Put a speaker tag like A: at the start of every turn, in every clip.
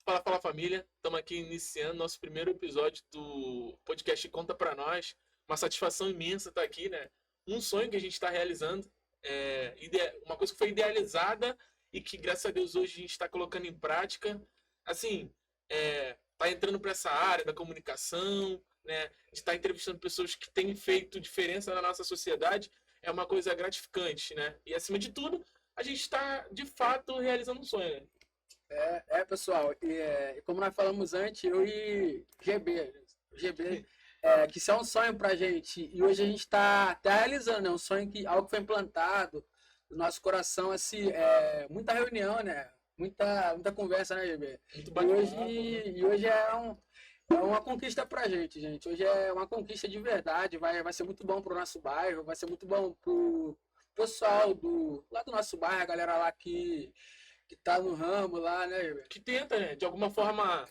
A: Fala, fala família, estamos aqui iniciando nosso primeiro episódio do podcast Conta Pra Nós. Uma satisfação imensa estar aqui, né? Um sonho que a gente está realizando, uma coisa que foi idealizada e que, graças a Deus, hoje a gente está colocando em prática. Assim, tá entrando para essa área da comunicação, né? De estar entrevistando pessoas que têm feito diferença na nossa sociedade é uma coisa gratificante, né? E, acima de tudo, a gente está, de fato, realizando um sonho, né?
B: Pessoal, como nós falamos antes, eu e GB, que isso é um sonho pra gente, e hoje a gente está até realizando, é um sonho algo que foi implantado no nosso coração, assim, muita reunião, né? Muita conversa, né, GB?
A: Muito
B: E
A: bate-papo,
B: hoje,
A: né?
B: e hoje é uma conquista pra gente, gente. Hoje é uma conquista de verdade, vai ser muito bom pro nosso bairro, vai ser muito bom pro pessoal lá do nosso bairro, a galera lá que tá no ramo lá, né, velho?
A: Que tenta, né? De alguma forma,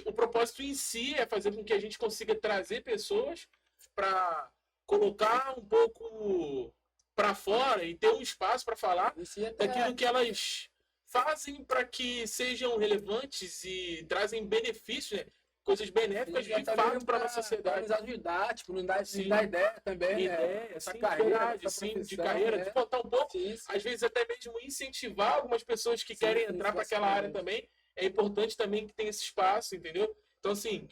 A: o propósito em si é fazer com que a gente consiga trazer pessoas para colocar um pouco para fora e ter um espaço para falar
B: Isso ia
A: daquilo
B: até,
A: que elas fazem para que sejam relevantes e trazem benefícios, né? Coisas benéficas
B: ia
A: de
B: até
A: fato
B: mesmo
A: para a
B: pra,
A: nossa
B: pra
A: sociedade.
B: nos ajudar, tipo, nos dar
A: Sim,
B: ideia também, né?
A: ideia,
B: Essa
A: sim, de
B: carreira,
A: verdade,
B: essa
A: sim, de
B: profissão,
A: carreira, de
B: né?
A: contar um pouco,
B: Sim, sim,
A: às vezes até mesmo incentivar algumas pessoas que
B: sim,
A: querem entrar para
B: influência
A: aquela
B: pra
A: área
B: gente.
A: também. É importante também que tenha esse espaço, entendeu? Então, assim,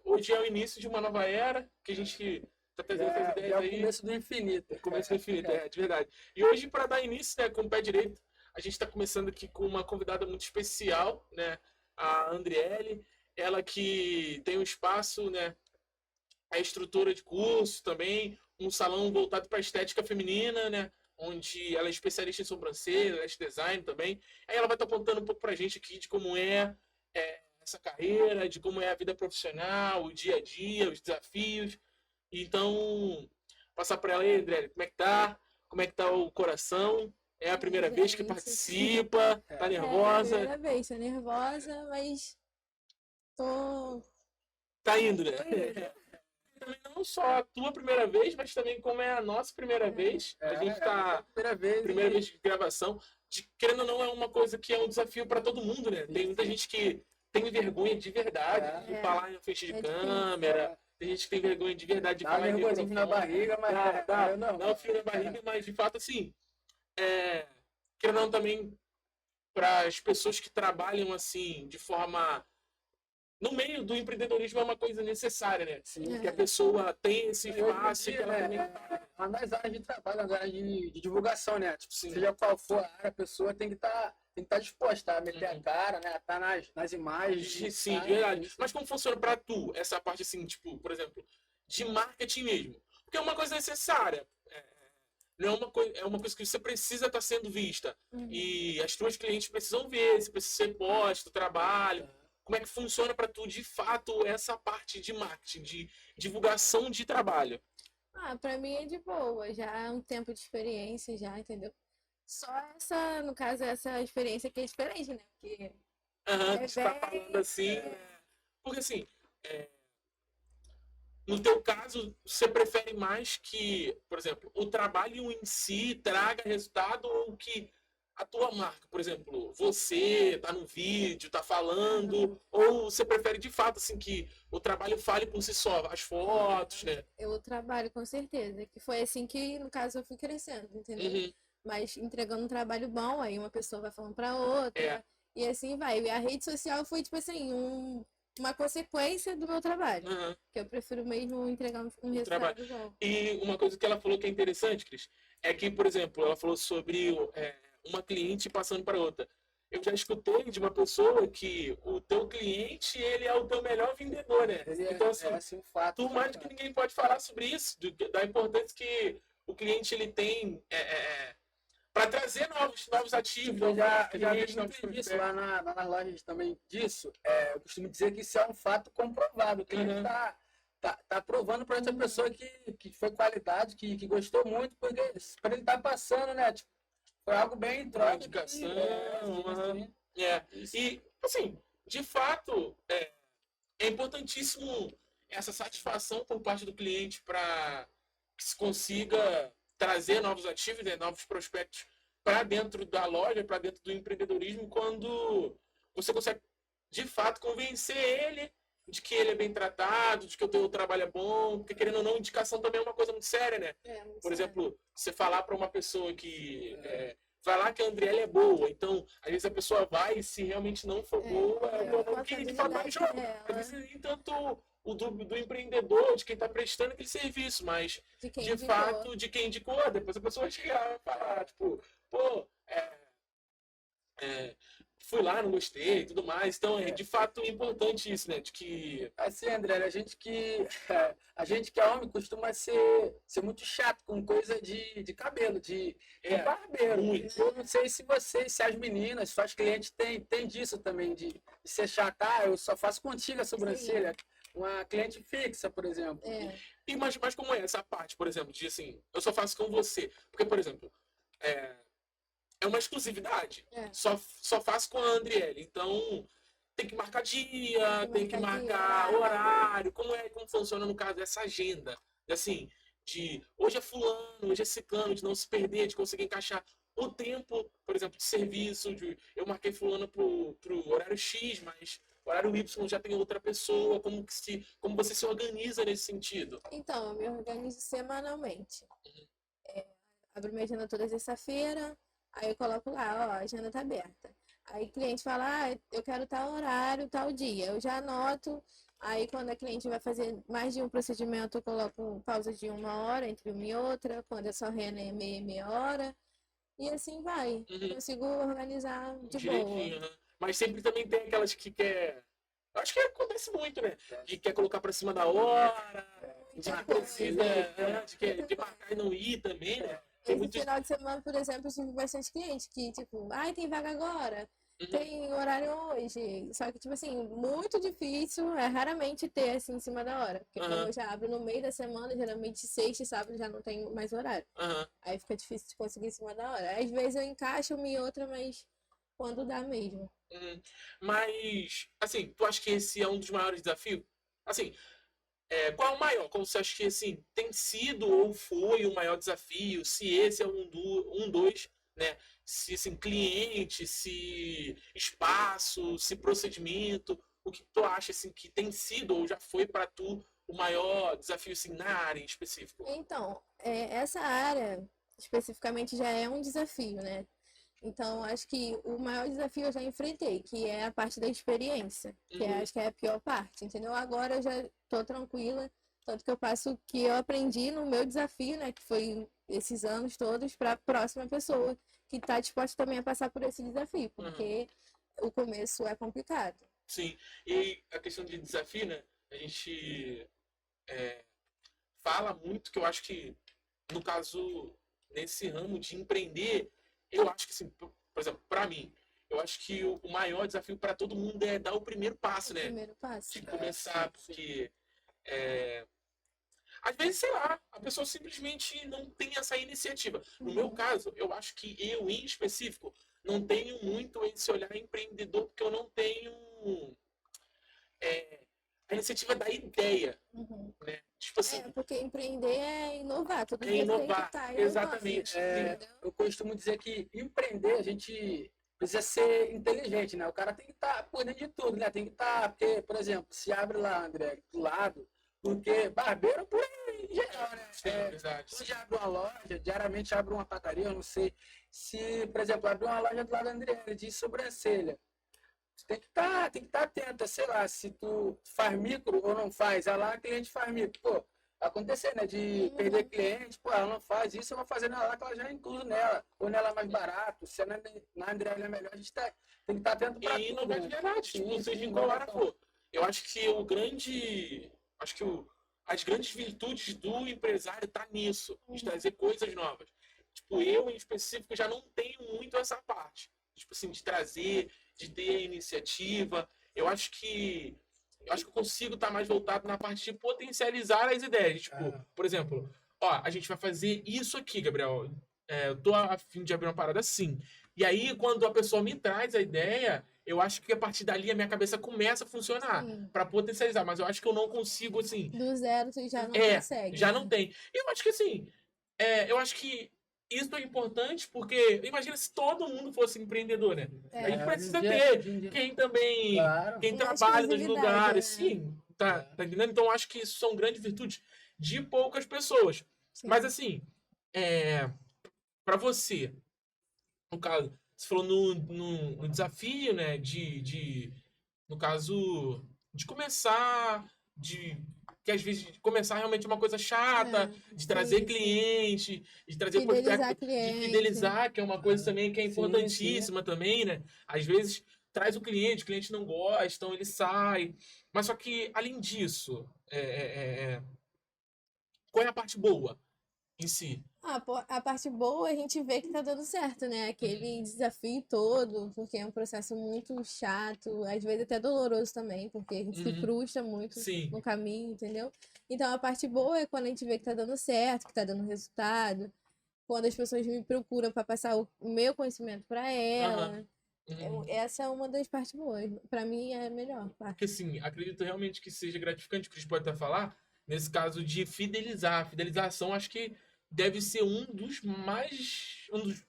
A: hoje é o início de uma nova era, que a gente está trazendo essas
B: Já
A: ideias
B: é o
A: aí,
B: começo do infinito.
A: o começo do infinito, de verdade. E hoje, para dar início, né, com o pé direito, a gente está começando aqui com uma convidada muito especial, né, a Andriele, ela que tem um espaço, né, a estrutura de curso também, um salão voltado para a estética feminina, né? Onde ela é especialista em sobrancelha, lash design também. Aí ela vai estar contando um pouco para a gente aqui de como essa carreira, de como é a vida profissional, o dia a dia, os desafios. Então, passar para ela aí, André, como é que tá? Como é que tá o coração? É a primeira vez que
C: Gente,
A: participa? Tá nervosa?
C: primeira vez, tô nervosa, mas tô,
A: Tá indo, né?
C: tô indo.
A: Também não só a tua primeira vez, mas também como é a nossa primeira vez. A gente
B: É a
A: tá.
B: primeira vez
A: Primeira
B: e
A: vez de gravação. Querendo ou não, é uma coisa que é um desafio para todo mundo, né? Tem muita gente que tem vergonha de verdade de
B: é,
C: É,
A: falar em frente de
C: é difícil.
A: câmera. Tem gente que tem vergonha de verdade de
B: dá um
A: falar em
B: nervosinho na
A: microfone.
B: barriga, mas
A: Dá,
B: é
A: dá um
B: normal.
A: frio na barriga, mas de fato, assim, é, querendo ou não, também para as pessoas que trabalham assim, de forma no meio do empreendedorismo é uma coisa necessária, né?
B: Sim.
A: Que a
C: É,
A: pessoa tem esse
B: E hoje em
A: espaço e que
B: dia,
A: ela
B: né,
A: também.
B: nas áreas de trabalho, nas áreas de divulgação, né? Tipo,
A: Sim.
B: seja qual for a área, a pessoa tem que estar disposta a meter a
A: Uhum.
B: cara, né? A estar nas imagens.
A: Sim,
B: Tá,
A: verdade. Mas como funciona pra tu essa parte assim, tipo, por exemplo, de marketing mesmo? Porque é uma coisa necessária. Não é é uma coisa que você precisa estar sendo vista.
C: uhum.
A: E as tuas clientes precisam ver, se precisa ser posto, o trabalho. Como é que funciona para tu, de fato, essa parte de marketing, de divulgação de trabalho?
C: Pra mim é de boa, já é um tempo de experiência, já, entendeu? Só essa, no caso, essa experiência que é diferente, né? Porque
A: Aham,
C: é
A: você tá falando
C: bem.
A: assim. Porque assim, no teu caso, você prefere mais que, por exemplo, o trabalho em si traga resultado ou que a tua marca, por exemplo, você tá no vídeo, tá falando, ou você prefere de fato assim que o trabalho fale por si só, as fotos, né?
C: Eu trabalho com certeza, que foi assim que, no caso, eu fui crescendo, entendeu?
A: Uhum.
C: Mas entregando um trabalho bom, aí uma pessoa vai falando pra
A: É.
C: outra, e assim vai. E a rede social foi, tipo assim, uma consequência do meu trabalho,
A: Uhum.
C: que eu prefiro mesmo entregar um
A: O trabalho.
C: resultado bom.
A: E uma coisa que ela falou que é interessante, Cris, é que, por exemplo, ela falou sobre uma cliente passando para outra. Eu já escutei de uma pessoa que o teu cliente, ele é o teu melhor vendedor, né?
B: Ele
A: Então, assim,
B: assim um fato.
A: tu mais do que ninguém pode falar sobre isso, da importância que o cliente ele tem para trazer novos ativos,
B: Eu
A: novos
B: já vi
A: clientes, novos
B: muito disso
A: prospectos.
B: lá nas lojas também disso. Eu costumo dizer que isso é um fato comprovado. O cliente
A: Uhum.
B: tá provando para essa pessoa que foi qualidade, que gostou muito, porque para ele tá passando, né? Tipo, foi algo bem em
A: Uma
B: troca.
A: indicação.
B: Sim,
A: Uhum.
B: sim.
A: É.
B: Isso.
A: E, assim, de fato, é importantíssimo essa satisfação por parte do cliente para que se consiga trazer novos ativos, né, novos prospectos para dentro da loja, para dentro do empreendedorismo, quando você consegue, de fato, convencer ele de que ele é bem tratado, de que o teu trabalho é bom, porque querendo ou não, indicação também é uma coisa muito séria, né?
C: Muito
A: Por
C: sério.
A: exemplo, você falar para uma pessoa que falar que a Andriele é boa, então às vezes a pessoa vai e se realmente não for boa, não que de fato vai jogo. Às vezes nem tanto o do empreendedor, de quem está prestando aquele serviço, mas
C: De quem
A: de
C: indicou.
A: fato de quem indicou. Depois a pessoa vai chegar e falar, tipo, pô, fui lá, não gostei e tudo mais. Então é de fato importante isso, né? De que.
B: Assim, André, a gente que é homem costuma ser muito chato com coisa de cabelo, de barbeiro.
A: Muito.
B: Eu não sei se vocês, se as meninas, suas clientes têm disso também, de ser chata. Ah, eu só faço contigo a sobrancelha. Uma cliente fixa, por exemplo.
A: E mas como é essa parte, por exemplo, de assim, eu só faço com você. Porque, por exemplo, é uma exclusividade. Só faço com a Andriele. Então, tem que marcar dia, tem que marcar horário. Como funciona no caso dessa agenda? Assim, de hoje é fulano, hoje é ciclano, de não se perder, de conseguir encaixar o tempo, por exemplo, de serviço. Eu marquei fulano pro horário X, mas o horário Y já tem outra pessoa. Como você se organiza nesse sentido?
C: Então, eu me organizo semanalmente. Abro minha agenda toda terça-feira, aí eu coloco lá, ó, a agenda tá aberta. Aí o cliente fala, eu quero tal horário, tal dia. Eu já anoto. Aí quando a cliente vai fazer mais de um procedimento, eu coloco pausa de 1 hora entre uma e outra. Quando é só rena, é meia hora. E assim vai. Consigo organizar de
A: Direitinho,
C: boa.
A: né? Mas sempre também tem aquelas que quer. Acho que acontece muito, né? Que quer colocar pra cima da hora, de que precisa, de marcar e não ir também, né? Tem
C: Esse
A: muitos.
C: final de semana, por exemplo, eu tive bastante cliente que, tipo, tem vaga agora, tem horário hoje. Só que, tipo assim, muito difícil, raramente ter assim em cima da hora. Porque como eu já abro no meio da semana, geralmente sexta e sábado já não tem mais horário. Aí fica difícil de conseguir em cima da hora. Às vezes eu encaixo uma e outra, mas quando dá mesmo.
A: Mas, assim, tu acha que esse é um dos maiores desafios? Assim, qual é o maior? Como você acha que assim, tem sido ou foi o maior desafio? Se esse é dois, né? Se assim, cliente, se espaço, se procedimento, o que tu acha assim, que tem sido ou já foi para tu o maior desafio assim, na área em específico?
C: Então, essa área especificamente já é um desafio, né? Então, acho que o maior desafio eu já enfrentei, que é a parte da experiência, que acho que é a pior parte, entendeu? Agora eu já tô tranquila, tanto que eu passo o que eu aprendi no meu desafio, né, que foi esses anos todos, para a próxima pessoa que está disposta também a passar por esse desafio, porque o começo é complicado.
A: Sim, e a questão de desafio, né, a gente fala muito que eu acho que, no caso, nesse ramo de empreender, eu acho que, assim, por exemplo, para mim, eu acho que o maior desafio para todo mundo é dar o primeiro passo, né?
C: Primeiro passo.
A: De começar, porque às vezes, sei lá, a pessoa simplesmente não tem essa iniciativa. No meu caso, eu acho que eu, em específico, não tenho muito esse olhar empreendedor, porque eu não tenho a iniciativa da ideia, né? Tipo assim,
C: porque empreender é inovar, todo
A: é
C: dia
A: inovar,
C: tem que estar inovando,
A: exatamente.
C: entendeu?
B: Eu costumo dizer que empreender, a gente precisa ser inteligente, né? O cara tem que estar por dentro de tudo, né? Tem que estar, porque, por exemplo, se abre lá, André, do lado, porque barbeiro por aí, em geral, né?
A: Sim, verdade.
B: Hoje abre uma loja, diariamente abre uma padaria, eu não sei. Se, por exemplo, abrir uma loja do lado da André, de sobrancelha, você tem que estar atento, sei lá, se tu faz micro ou não faz, lá a cliente faz micro, pô, acontecer, né, de perder cliente, pô, ela não faz isso, eu vou fazer nela lá que ela já inclui nela, ou nela é mais barato, se na Andréia é melhor, a gente tem que estar atento pra
A: E
B: tudo,
A: não é de
B: né?
A: verdade, tipo, não seja em qual hora for. Eu acho que as grandes virtudes do empresário tá nisso, de trazer coisas novas. Tipo, eu em específico já não tenho muito essa parte, tipo assim, de trazer, de ter a iniciativa. Eu acho que eu consigo estar mais voltado na parte de potencializar as ideias. Tipo, por exemplo, ó, a gente vai fazer isso aqui, Gabriel. Eu tô a fim de abrir uma parada assim. E aí, quando a pessoa me traz a ideia, eu acho que a partir dali a minha cabeça começa a funcionar para potencializar. Mas eu acho que eu não consigo, assim.
C: Do zero tu já não consegue.
A: Já não tem. Eu acho que, assim, eu acho que isso é importante porque, imagina se todo mundo fosse empreendedor, né? A gente precisa
B: hoje em
A: ter
B: dia,
A: quem também,
B: claro.
A: quem
C: Uma
A: trabalha nos
C: exclusividade,
A: lugares,
C: né?
A: sim, tá entendendo? Então, acho que isso são grandes virtudes de poucas pessoas.
C: Sim.
A: Mas, assim, para você, no caso, você falou no desafio, né, no caso, de começar, que às vezes começar realmente é uma coisa chata, de trazer
C: sim.
A: cliente, de trazer
C: Fidelizar
A: prospecto, de
C: cliente.
A: fidelizar, que é uma coisa também que é
B: Sim,
A: importantíssima também, né? Às vezes traz o cliente não gosta, então ele sai. Mas só que, além disso, qual é a parte boa em si?
C: A parte boa a gente vê que tá dando certo, né? Aquele desafio todo, porque é um processo muito chato, às vezes até doloroso também, porque a gente se
A: Uhum.
C: frustra muito
A: Sim.
C: no caminho, entendeu? Então a parte boa é quando a gente vê que tá dando certo, que tá dando resultado, quando as pessoas me procuram para passar o meu conhecimento para ela.
A: Uhum.
C: Essa é uma das partes boas. Para mim é a melhor parte.
A: Porque, assim, acredito realmente que seja gratificante, que a gente pode até falar, nesse caso de fidelizar. Fidelização, acho que deve ser um dos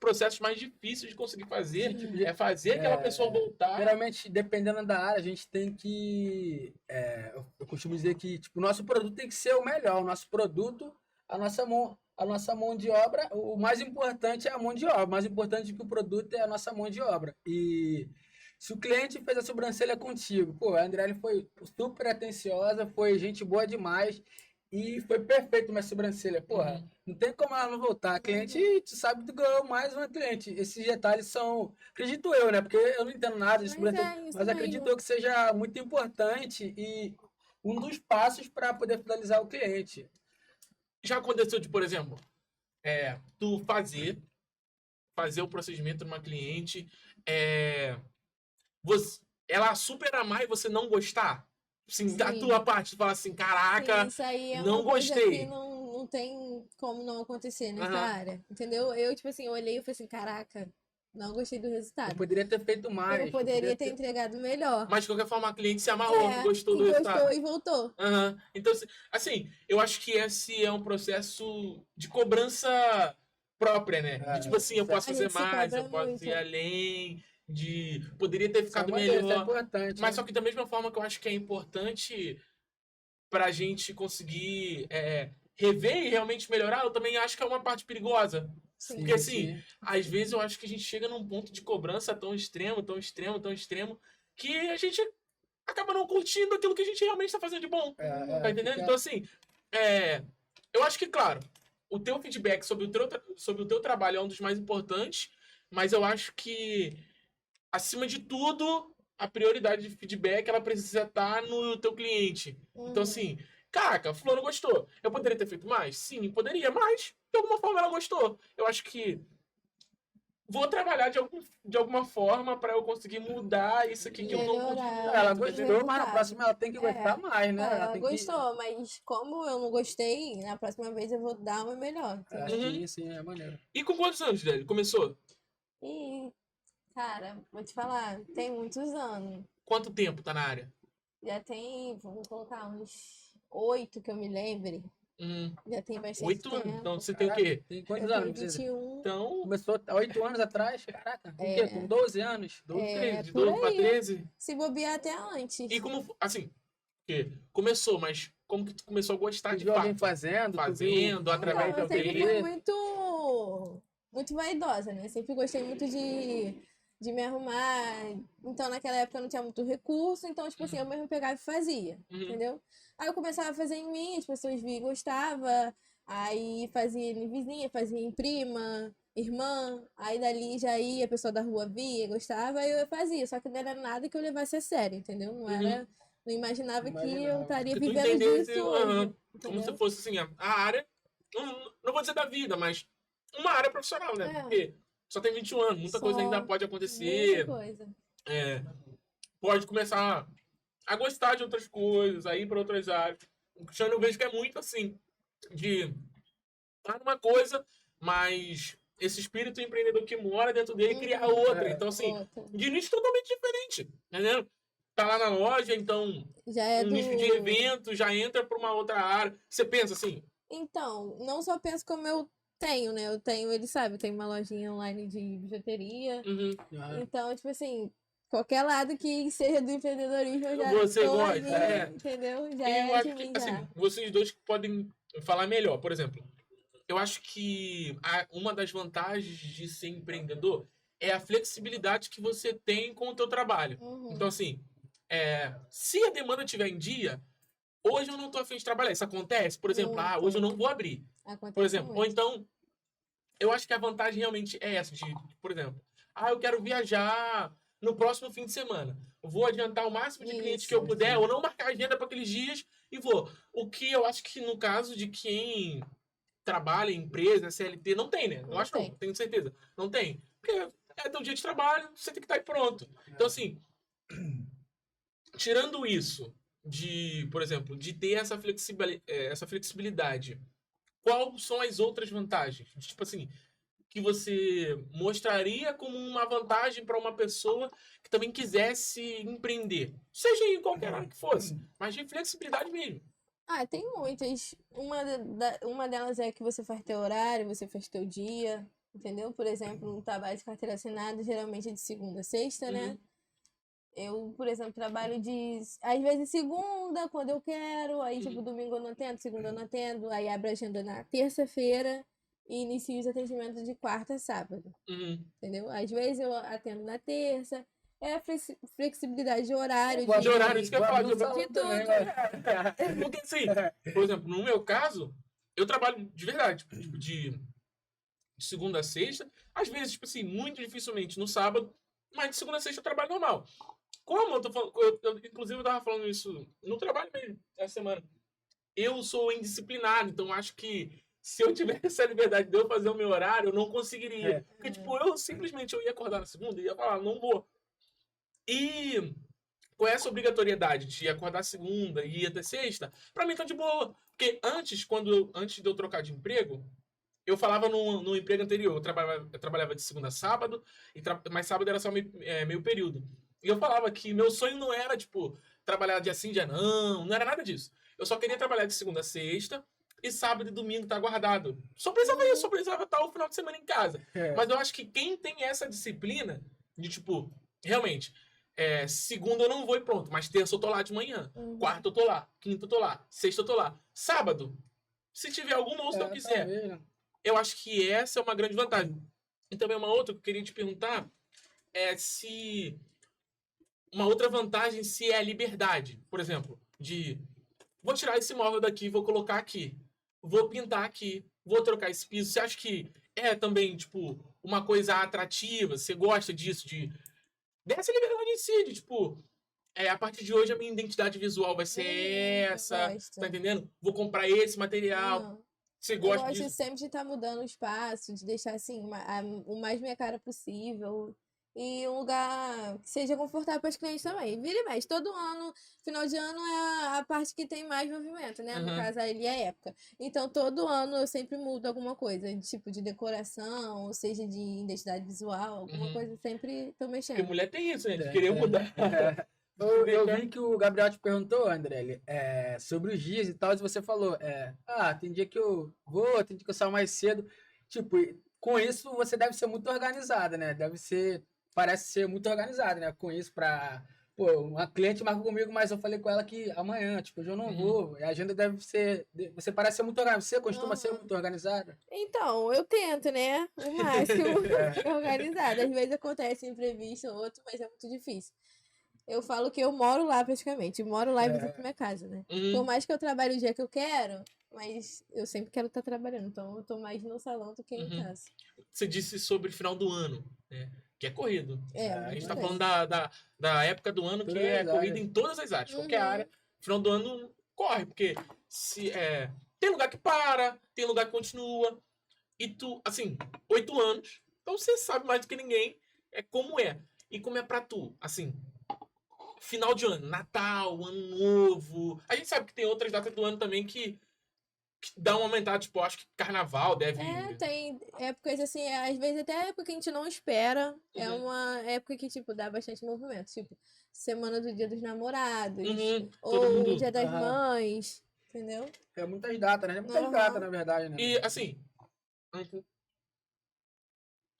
A: processos mais difíceis de conseguir fazer.
B: Sim.
A: É fazer aquela pessoa voltar.
B: Geralmente, dependendo da área, a gente tem que. Eu costumo dizer que tipo, o nosso produto tem que ser o melhor. O nosso produto, a nossa mão de obra, o mais importante é a mão de obra. O mais importante que o produto é a nossa mão de obra. E se o cliente fez a sobrancelha contigo, pô, a Andrelli foi super atenciosa, foi gente boa demais. E foi perfeito minha sobrancelha. Porra, não tem como ela não voltar. A cliente, tu sabe que tu ganhou mais uma cliente. Esses detalhes são, acredito eu, né? Porque eu não entendo nada de sobrancelha,
C: Mas
B: mas acredito eu que seja muito importante e um dos passos para poder finalizar o cliente.
A: Já aconteceu de, por exemplo, tu fazer o procedimento numa cliente, ela super amar e você não gostar? Assim, da
C: Sim.
A: tua parte, tu fala assim, caraca,
C: Sim, isso aí é
A: não
C: uma coisa
A: gostei.
C: que não tem como não acontecer nessa
A: Aham.
C: área, entendeu? Eu, tipo assim, olhei e falei assim, caraca, não gostei do
B: Eu
C: resultado.
B: poderia ter feito mais.
C: Eu poderia ter entregado melhor.
A: Mas de qualquer forma, a cliente se amarrou, gostou
C: E
A: do resultado.
C: gostou e voltou.
A: Aham. Então, assim, eu acho que esse é um processo de cobrança própria, né? De tipo assim, eu posso
C: A
A: fazer
C: gente se
A: mais, eu
C: cobra
A: posso ir
C: muito.
A: além, de poderia ter
B: Isso é
A: ficado
B: maneiro, isso é
A: melhor.
B: importante.
A: Mas
B: né?
A: só que da mesma forma que eu acho que é importante pra gente conseguir rever e realmente melhorar, eu também acho que é uma parte perigosa.
C: Sim.
A: Porque assim, às vezes eu acho que a gente chega num ponto de cobrança tão extremo, tão extremo, tão extremo, que a gente acaba não curtindo aquilo que a gente realmente está fazendo de bom. Tá entendendo? Então, assim, eu acho que, claro, o teu feedback sobre o teu trabalho é um dos mais importantes, mas eu acho que, acima de tudo, a prioridade de feedback ela precisa estar no teu cliente. Então, assim, caraca, fulano gostou. Eu poderia ter feito mais? Sim, poderia, mas de alguma forma ela gostou. Eu acho que vou trabalhar de alguma forma para eu conseguir mudar isso aqui que eu não curti
C: Melhorar.
A: muito.
B: Ela
A: tá
B: gostou,
A: entendendo?
B: mas na próxima ela tem que gostar mais, né?
C: Ela
B: tem
C: gostou, mas como eu não gostei, na próxima vez eu vou dar uma melhor. Entendeu?
B: Sim, é maneiro.
A: E com quantos anos, dele? Começou?
C: E, cara, vou te falar, tem muitos anos.
A: Quanto tempo tá na área?
C: Já tem, vamos colocar, uns 8 que eu me lembre. Já tem bastante
A: 8
C: tempo.
A: anos. Então você tem o quê?
B: Tem
C: Eu
B: quantos
C: tenho
B: anos?
C: 21.
A: Então,
B: Começou há 8 anos atrás? Caraca, com o quê? Com 12 anos?
A: 12, de
C: por
A: 12 para
C: aí.
A: 13.
C: Se bobear até antes.
A: E como, assim, que começou, mas como que tu começou a gostar
B: Tu
A: de
B: viu alguém
A: fato?
B: fazendo?
A: Fazendo, através de
C: Eu sempre
A: alguém.
C: fui muito vaidosa, né? Sempre gostei muito de me arrumar. Então, naquela época eu não tinha muito recurso, então, tipo assim, eu mesmo pegava e fazia, entendeu? Aí eu começava a fazer em mim, as pessoas viam e gostavam, aí fazia em vizinha, fazia em prima, irmã, aí dali já ia, a pessoa da rua via, gostava, aí eu fazia, só que não era nada que eu levasse a sério, entendeu? Não imaginava que eu estaria
A: Que tu
C: vivendo
A: entendesse
C: disso hoje,
A: como se
C: entendeu?
A: fosse assim, a área, não vou dizer da vida, mas uma área profissional, né? Porque só tem 21 anos, muita coisa ainda pode acontecer.
C: Muita coisa.
A: Pode começar a gostar de outras coisas, a ir para outras áreas. O Cristiano eu vejo que é muito assim, de estar numa coisa, mas esse espírito empreendedor que mora dentro dele criar outra. Então, assim, de nicho totalmente diferente, entendeu? Tá lá na loja, então
C: Já é
A: um nicho de evento já entra para uma outra área. Você pensa assim?
C: Então, não só penso como eu tenho, né? Eu tenho, ele sabe, eu tenho uma lojinha online de bijuteria.
A: Uhum.
C: Então, tipo assim, qualquer lado que seja do empreendedorismo, eu já
A: Você
C: tô
A: gosta,
C: ali, entendeu? Já
A: Eu
C: é de
A: acho que,
C: mim,
A: assim,
C: já.
A: vocês dois podem falar melhor. Por exemplo, eu acho que uma das vantagens de ser empreendedor é a flexibilidade que você tem com o teu trabalho. Então,
C: Uhum.
A: assim, se a demanda estiver em dia, hoje eu não estou a fim de trabalhar. Isso acontece? Por exemplo, hoje eu
C: Muito.
A: não vou abrir. Por
C: Acontece
A: exemplo, ou
C: muito.
A: então, eu acho que a vantagem realmente é essa, por exemplo, eu quero viajar no próximo fim de semana. Vou adiantar o máximo de clientes que eu
C: Isso.
A: puder, ou não marcar agenda para aqueles dias e vou. O que eu acho que no caso de quem trabalha em empresa, CLT, não tem, né? Não
C: Não
A: acho não,
C: tem.
A: tenho certeza. Não tem. Porque é teu dia de trabalho, você tem que estar aí pronto. Então, assim, tirando isso, por exemplo, de ter essa flexibilidade, quais são as outras vantagens? Tipo assim, que você mostraria como uma vantagem para uma pessoa que também quisesse empreender, seja em qualquer área que fosse, mas de flexibilidade mesmo.
C: Tem muitas. Uma delas é que você faz teu horário, você faz teu dia, entendeu? Por exemplo, um trabalho de carteira assinada geralmente é de segunda a sexta, né?
A: Uhum,
C: Eu, por exemplo, trabalho às vezes segunda, quando eu quero, aí tipo
A: uhum,
C: domingo eu não atendo, segunda eu não atendo, aí abro a agenda na terça-feira e inicio os atendimentos de quarta a sábado,
A: uhum.
C: entendeu? Às vezes eu atendo na terça, é a flexibilidade de
B: Eu
C: horário,
A: De
B: gosto
A: horário, isso
C: de,
A: que eu ia
B: gosto
A: falar,
B: de um
C: de
B: salão também,
C: tudo.
A: Porque assim, por exemplo, no meu caso, eu trabalho de verdade, tipo, de segunda a sexta, às vezes, tipo assim, muito dificilmente no sábado, mas de segunda a sexta eu trabalho normal. Como eu tô falando, inclusive eu tava falando isso no trabalho mesmo, essa semana. Eu sou indisciplinado, então acho que se eu tivesse essa liberdade de eu fazer o meu horário, eu não conseguiria.
B: É.
A: Porque, tipo, eu ia acordar na segunda e ia falar, não vou. E com essa obrigatoriedade de acordar segunda e ir até sexta, pra mim tá de boa. Porque antes de eu trocar de emprego, eu falava no emprego anterior, eu trabalhava de segunda a sábado, mas sábado era só meio período. E eu falava que meu sonho não era, tipo, trabalhar dia sim, dia não, não era nada disso. Eu só queria trabalhar de segunda a sexta e sábado e domingo tá guardado. Só precisava isso, só precisava estar o final de semana em casa.
B: É.
A: Mas eu acho que quem tem essa disciplina de, tipo, realmente, segunda eu não vou e pronto, mas terça eu tô lá de manhã,
C: Uhum.
A: quarta eu tô lá, quinta eu tô lá, sexta eu tô lá. Sábado, se tiver alguma ou se não quiser,
B: Talvez, né?
A: eu acho que essa é uma grande vantagem. E também uma outra que eu queria te perguntar é se uma outra vantagem se é a liberdade, por exemplo, de vou tirar esse móvel daqui, vou colocar aqui, vou pintar aqui, vou trocar esse piso. Você acha que é também tipo uma coisa atrativa? Você gosta disso de dessa liberdade em si, de tipo a partir de hoje a minha identidade visual vai ser
C: Eu
A: essa, tá
C: gosto.
A: entendendo? Vou comprar esse material.
C: Aham.
A: Você
C: Eu
A: gosta
C: gosto
A: disso?
C: sempre de estar mudando o espaço, de deixar assim o mais minha cara possível. E um lugar que seja confortável para os clientes também. Vira e mexe. Todo ano, final de ano é a parte que tem mais movimento, né? No
A: Uhum.
C: caso, ali é a época. Então, todo ano eu sempre mudo alguma coisa, tipo de decoração, ou seja, de identidade visual, alguma
A: Uhum.
C: coisa, sempre tô
A: Porque
C: mexendo.
A: mulher tem isso, né? De
B: Tem,
A: querer
B: tem.
A: mudar.
B: É.
A: De
B: Eu
A: deixar.
B: vi que o Gabriel te perguntou, André, sobre os dias e tal, e você falou, tem dia que eu vou, tem dia que eu saio mais cedo. Tipo, com isso você deve ser muito organizada, né? Parece ser muito organizada, né? Com isso pô, uma cliente marcou comigo, mas eu falei com ela que amanhã, tipo, hoje eu não
A: Uhum.
B: vou. E a agenda deve ser, você parece ser muito organizada, você costuma ser
C: Aham.
B: muito organizada?
C: Então, eu tento, né? O máximo ser organizada. Às vezes acontece imprevisto ou outro, mas é muito difícil. Eu falo que eu moro lá praticamente. Eu moro lá e visito minha casa, né? Por
A: Uhum.
C: mais que eu trabalhe o dia que eu quero, mas eu sempre quero estar trabalhando. Então eu tô mais no salão do que em
A: Uhum.
C: casa.
A: Você disse sobre final do ano, né? Que é corrido.
C: É,
A: A gente
C: muito
A: está
B: Imagina.
A: falando
C: tempo.
A: da época do ano que
B: Todas
A: é
B: as
A: corrida
B: áreas.
A: em todas as áreas, qualquer área.
C: Uhum.
A: Final do ano corre, porque tem lugar que para, tem lugar que continua. E tu, assim, 8 anos, então você sabe mais do que ninguém como é. E como é pra tu, assim, final de ano, Natal, Ano Novo. A gente sabe que tem outras datas do ano também que dão uma aumentada, tipo, acho que Carnaval deve.
C: Tem épocas assim, às vezes até época que a gente não espera. É
A: Uhum,
C: uma época que, tipo, dá bastante movimento. Tipo, semana do Dia dos Namorados,
A: todo
C: ou o
A: mundo.
C: Dia das Mães, entendeu?
B: É muitas datas, né? É muitas datas,
C: Aham.
B: na verdade, né?
A: E assim,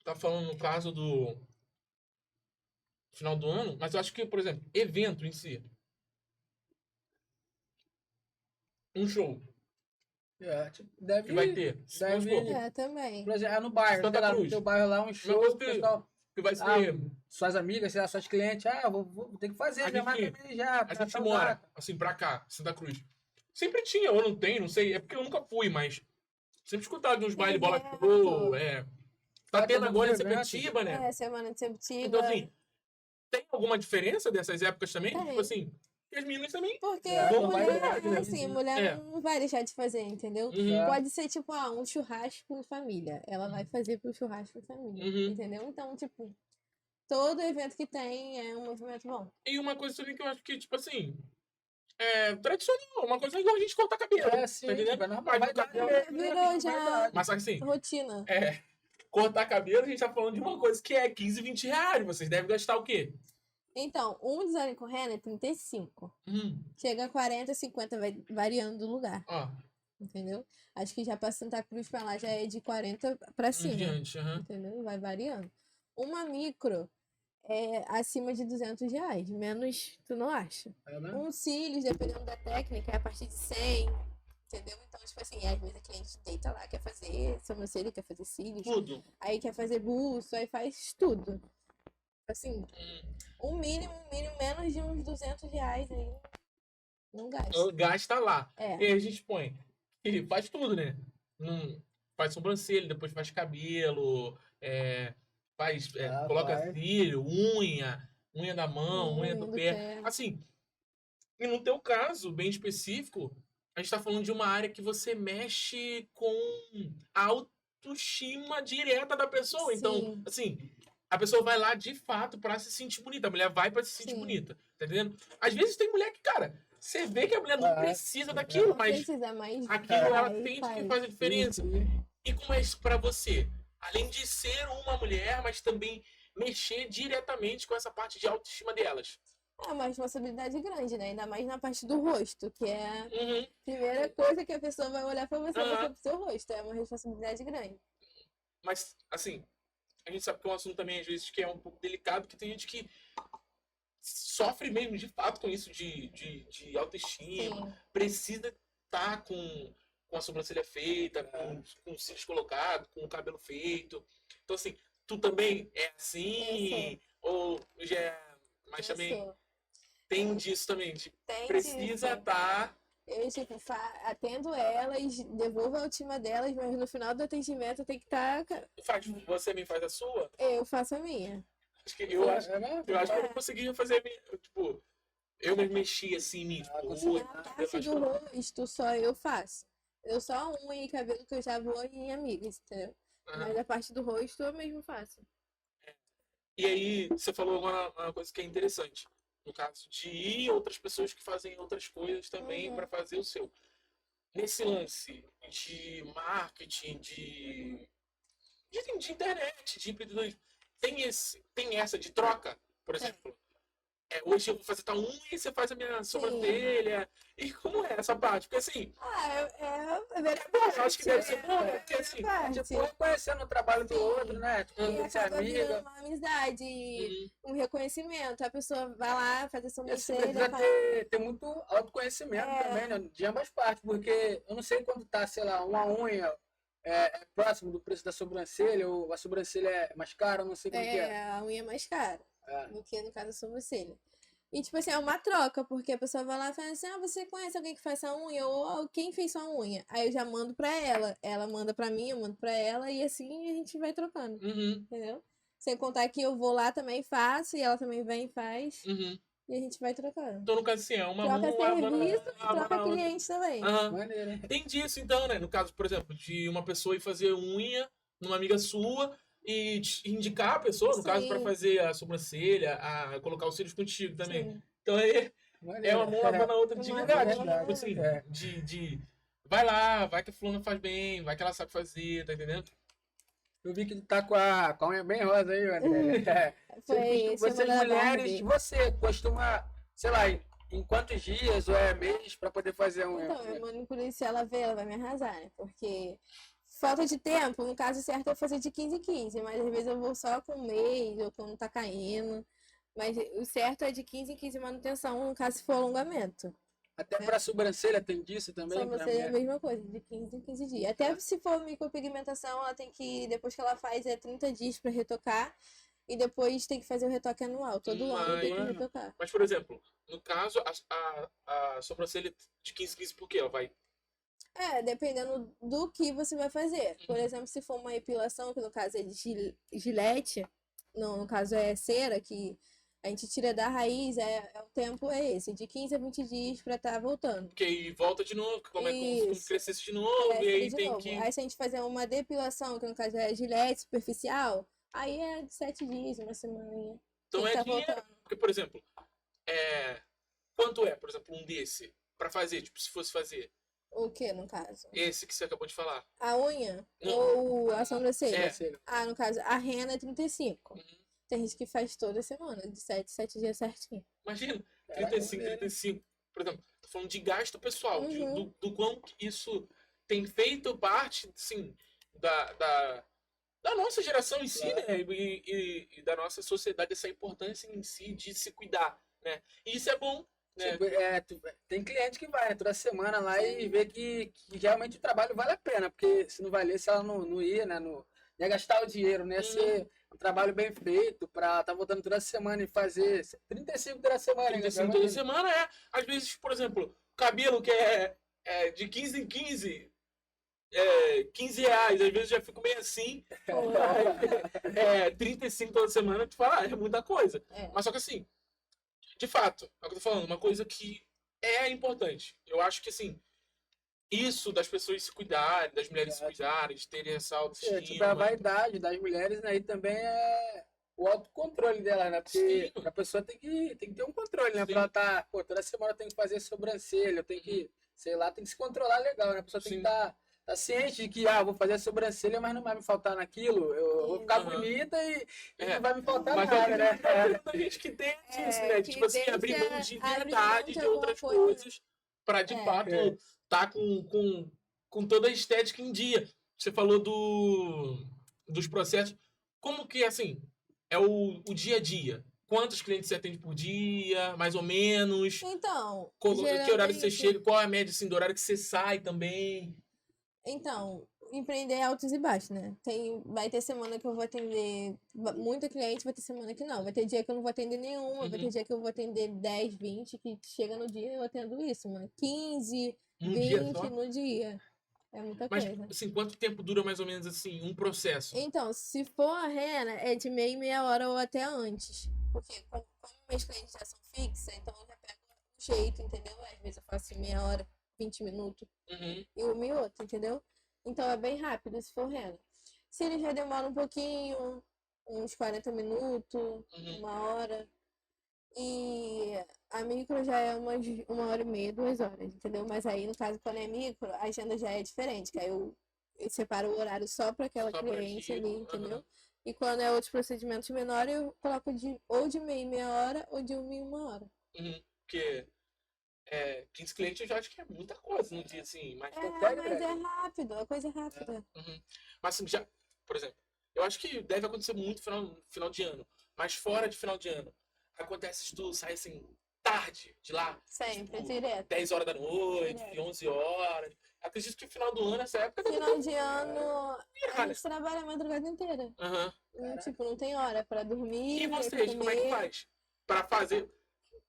A: Tá falando no caso do final do ano, mas eu acho que, por exemplo, evento em si. Um show
B: Tipo,
A: que vai ter. Vamos supor,
C: Também.
B: Por exemplo, no bairro,
A: Santa
B: sei lá, no
A: Cruz.
B: teu bairro lá, um
A: Uma
B: show,
A: coisa
B: o pessoal,
A: que vai ser.
B: suas amigas, sei lá, suas clientes, vou ter que fazer,
A: A
B: já marca
A: gente-
B: também já,
A: A
B: pra
A: gente
B: tal
A: mora,
B: data.
A: assim, pra cá, Santa Cruz. Sempre tinha, ou não tem, não sei. É porque eu nunca fui, mas sempre escutava de uns baile bola
C: Evento.
A: show. Tá
B: Vai ter
A: tendo agora em
B: muito evento.
A: Sepetiba, né?
C: Semana de Sepetiba.
A: Então, assim, tem alguma diferença dessas épocas também?
C: Tem.
A: Tipo assim, e as meninas também.
C: Porque
B: Não vai
C: mulher,
B: ter,
C: assim,
B: né?
C: mulher não vai deixar de fazer, entendeu?
A: Uhum.
C: Pode ser, tipo, um churrasco em família. Ela vai fazer pro churrasco em família,
A: Uhum.
C: entendeu? Então, tipo, todo evento que tem é um movimento bom.
A: E uma coisa também que eu acho que, tipo assim, é tradicional. Uma coisa igual a gente cortar cabelo.
B: Sim,
A: tá entendendo?
B: tipo, é normal,
A: Mas
B: vai
A: no
B: dar,
A: cabelo-
C: Virou já
A: Mas só que assim,
C: rotina.
A: cortar cabelo, a gente tá falando de uma coisa que é 15, 20 reais. Vocês devem gastar o quê?
C: Então, um design com henna é 35. Chega a 40, 50, vai variando do lugar,
A: Ó,
C: entendeu? Acho que já pra Santa Cruz pra lá já é de 40 pra
A: em
C: cima,
A: diante.
C: entendeu? Vai variando. Uma micro é acima de 200 reais, menos tu não acha.
B: É, né?
C: Um cílios, dependendo da técnica, é a partir de 100, entendeu? Então, tipo assim, às vezes a cliente deita lá, quer fazer sobrancelha, quer fazer cílios,
A: Tudo.
C: aí quer fazer buço, aí faz tudo. Assim, um mínimo menos de uns 200 reais aí, não gasta.
A: Gasta lá.
C: É.
A: E aí a gente põe. E faz tudo, né? Faz sobrancelha, depois faz cabelo, coloca
B: vai.
A: cílio, unha da mão, unha do pé. Assim, e no teu caso, bem específico, a gente tá falando de uma área que você mexe com a autoestima direta da pessoa. Então,
C: Sim.
A: assim, a pessoa vai lá de fato pra se sentir bonita. A mulher vai pra se sentir
C: Sim.
A: bonita. Tá entendendo? Às vezes tem mulher que, cara, você vê que a mulher não precisa daquilo,
C: Não
A: mas
C: precisa, mas
A: aquilo ela
C: vai,
A: sente que
C: faz.
A: faz a diferença. E como é isso pra você? Além de ser uma mulher, mas também mexer diretamente com essa parte de autoestima delas.
C: É uma responsabilidade grande, né? Ainda mais na parte do rosto, que é a
A: Uhum.
C: primeira coisa que a pessoa vai olhar pra você, vai ser pro seu rosto. É uma responsabilidade grande.
A: Mas, assim, a gente sabe que é um assunto também, às vezes, que é um pouco delicado, que tem gente que sofre mesmo, de fato, com isso de autoestima.
C: Sim.
A: Precisa estar com a sobrancelha feita, com os cílios colocados, com o cabelo feito. Então, assim, tu também é assim? Ou já é... Mas também
C: Sou.
A: tem disso também, tipo,
C: Tem
A: precisa
C: disso.
A: estar...
C: Eu, tipo, atendo elas, devolvo a autoestima delas, mas no final do atendimento tem que estar.
A: Você me faz a sua?
C: Eu faço a minha.
A: Eu acho que eu não conseguia fazer a minha, tipo, eu me mexi assim em mim, tipo,
C: A parte do rosto só eu faço. Eu só unha e cabelo que eu já vou em amigas, entendeu? Mas a parte do rosto eu mesmo faço.
A: E aí, você falou agora uma coisa que é interessante. No caso de ir outras pessoas que fazem outras coisas também para fazer o seu. Nesse lance de marketing, de internet, de empreendedorismo, tem essa de troca, por exemplo. Hoje eu vou fazer tal unha e você faz a minha sobrancelha. E como é essa parte? Porque assim.
C: Eu
A: acho que deve ser bom, né? Porque assim.
B: Tipo, reconhecendo o trabalho do outro, né? Tipo,
C: E
B: ser
C: acaba
B: amiga.
C: virando uma amizade, um reconhecimento. A pessoa vai lá, faz a
B: Isso
C: sobrancelha,
B: precisa
C: faz...
B: ter muito autoconhecimento também, né? De ambas partes, porque eu não sei quando tá, sei lá, uma unha próximo do preço da sobrancelha, ou a sobrancelha é mais cara, eu não sei como que é.
C: A unha é mais cara do que, no caso, a sobrancelha. E, tipo assim, é uma troca, porque a pessoa vai lá e fala assim, você conhece alguém que faz essa unha? Ou quem fez sua unha? Aí eu já mando pra ela, ela manda pra mim, eu mando pra ela, e assim a gente vai trocando, entendeu? Sem contar que eu vou lá também faço, e ela também vem e faz, e a gente vai trocando.
A: Então, no caso assim, é uma
C: Troca serviço e troca cliente também.
B: Maneiro, hein?
A: Tem disso, então, né? No caso, por exemplo, de uma pessoa ir fazer unha numa amiga sua e indicar a pessoa, no caso, para fazer a sobrancelha, a colocar os cílios contigo também.
C: Sim.
A: Então aí é uma mão lavando a outra de verdade.
C: verdade.
A: Tipo assim, vai lá, vai que a fulana faz bem, vai que ela sabe fazer, tá entendendo?
B: Eu vi que tu tá com a unha bem rosa aí, mano. Vocês mulheres, você costuma, sei lá, em quantos dias ou mês pra poder fazer a unha?
C: Então, eu mando por isso, se ela ver, ela vai me arrasar, né? Porque falta de tempo, no caso certo é fazer de 15 em 15, mas às vezes eu vou só com um mês ou quando tá caindo. Mas o certo é de 15 em 15 manutenção, no caso se for alongamento.
B: Até pra sobrancelha tem disso também?
C: Só
B: pra
C: você é a
B: mulher?
C: mesma coisa, de 15 em 15 dias. Até se for micropigmentação, ela tem que, depois que ela faz, é 30 dias pra retocar. E depois tem que fazer o retoque anual. Todo ano tem que
A: Mas,
C: retocar.
A: mas, por exemplo, no caso, a sobrancelha de 15 em 15, por quê? Ela vai.
C: É, dependendo do que você vai fazer. Por exemplo, se for uma epilação, que no caso é de gilete, não, no caso é cera, que a gente tira da raiz, o tempo é esse, de 15 a 20 dias pra estar voltando.
A: Porque aí volta de novo, como é como
C: Isso.
A: crescesse de novo,
C: É,
A: e aí
C: de
A: tem
C: novo.
A: que.
C: Aí se a gente fazer uma depilação, que no caso é gilete superficial, aí é de 7 dias, uma semaninha.
A: Então
C: Tem
A: é
C: que tá
A: dinheiro.
C: voltando.
A: Porque, por exemplo, quanto é, por exemplo, um desse? Pra fazer, tipo, se fosse fazer
C: O que, no caso?
A: esse que você acabou de falar.
C: A unha
A: Não.
C: ou a sobrancelha?
B: Sobrancelha.
C: Ah, no caso, a rena é 35.
A: Uhum.
C: Tem gente que faz toda semana, de 7 dias certinho.
A: Imagina,
B: Caraca,
A: 35,
B: maneiro.
A: 35. Por exemplo, tô falando de gasto pessoal,
C: Uhum.
A: do quão que isso tem feito parte, assim, da nossa geração em si,
B: Claro.
A: né? E da nossa sociedade, essa importância em si de se cuidar, né? E isso é bom, né?
B: Tipo, tem cliente que vai, né, toda semana lá e vê que realmente o trabalho vale a pena, porque se não valesse, ela não ia, né? Não ia gastar o dinheiro, né? Ia ser um trabalho bem feito pra estar voltando toda semana e fazer 35 toda semana.
A: 35 toda semana às vezes, por exemplo, cabelo que é de 15 em 15, 15 reais, às vezes já fico meio assim. 35 toda semana, tu fala, é muita coisa.
C: É.
A: Mas só que assim, de fato, é o que eu tô falando, uma coisa que é importante. Eu acho que assim, isso das pessoas se cuidarem, das mulheres se cuidarem, de terem essa autoestima.
B: Tipo, a vaidade das mulheres, né? E também é o autocontrole dela, né? Porque
A: Sim.
B: a pessoa tem que ter um controle, né?
A: Sim.
B: Pra ela tá, pô, toda semana eu tenho que fazer sobrancelha, eu tenho que, sei lá, tem que se controlar legal, né? A pessoa tem
A: Sim.
B: que estar ciente de que, vou fazer a sobrancelha, mas não vai me faltar naquilo, eu vou ficar
A: Aham.
B: bonita e
A: É.
B: não vai me faltar
A: Mas
B: nada, né?
A: tem gente que tem disso,
C: É,
A: né?
C: que
A: Tipo assim,
C: tem
A: abrir
C: que
A: mão de
C: abrir
A: verdade
C: mão de
A: de outras
C: alguma coisa.
A: coisas pra de
C: É.
A: fato tá com toda a estética em dia. Você falou dos processos. Como que, assim, é o dia a dia? Quantos clientes você atende por dia, mais ou menos?
C: Então,
A: Que horário você
C: geralmente,
A: chega? Qual é a média assim, do horário que você sai também?
C: então, empreender é altos e baixos, né? Vai ter semana que eu vou atender muita cliente, vai ter semana que não. Vai ter dia que eu não vou atender nenhuma, vai ter
A: Uhum.
C: dia que eu vou atender 10, 20, que chega no dia eu atendo isso, mano. 15,
A: Um
C: 20
A: dia só?
C: no dia. É muita
A: Mas,
C: coisa.
A: assim, quanto tempo dura mais ou menos assim, um processo?
C: Então, se for a rena, é de meia em meia hora ou até antes. Porque como meus clientes já são fixos, então eu já pego um jeito, entendeu? Às vezes eu faço em meia hora, 20 minutos,
A: Uhum.
C: e uma e outra, entendeu? Então é bem rápido se for rena. Se ele já demora um pouquinho, uns 40 minutos,
A: Uhum.
C: uma hora. E a micro já é uma hora e meia, 2 horas, entendeu? Mas aí, no caso, quando é micro, a agenda já é diferente, que aí eu separo o horário só para aquela
A: Só pra
C: cliente
A: aquilo,
C: ali, entendeu?
A: aham.
C: E quando é outros procedimentos menores, eu coloco ou de meia em meia hora ou de uma em uma hora.
A: Uhum. Porque 15 clientes eu já acho que é muita coisa no dia, assim. Mas,
C: Mas é rápido, a coisa é rápida.
A: Uhum. Mas assim, já, por exemplo, eu acho que deve acontecer muito final de ano. Mas fora de final de ano, acontece de tu sair assim, tarde de lá.
C: Sempre,
A: Tipo,
C: direto.
A: 10 horas da noite,
C: Direto.
A: 11 horas. Acredito que final do ano, essa época, deve
C: Final de ano, a
A: pirralha.
C: gente trabalha a madrugada inteira.
A: Aham.
C: Tipo, não tem hora pra dormir,
A: E
C: pra
A: vocês, como é que
C: comer.
A: faz? Pra fazer.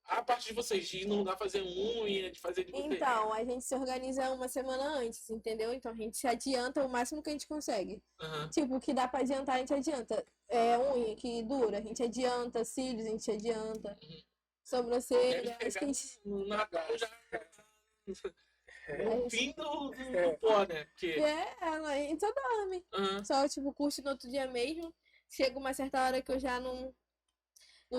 A: A parte de vocês, de ir num lugar fazer unha, de fazer de vocês.
C: Então, a gente se organiza uma semana antes, entendeu? Então, a gente se adianta o máximo que a gente consegue.
A: Aham.
C: Tipo, o que dá pra adiantar, a gente adianta. Unha que dura, a gente adianta. Cílios, a gente adianta.
A: Uhum.
C: Sobrancelha,
A: Deve
C: acho que a
A: pegar
C: gente...
A: no Natal já.
C: a
A: O
C: gente-
A: fim do pó, né? Porque.
C: a gente só dorme.
A: Aham.
C: Só, tipo, curte no outro dia mesmo. Chega uma certa hora que eu já não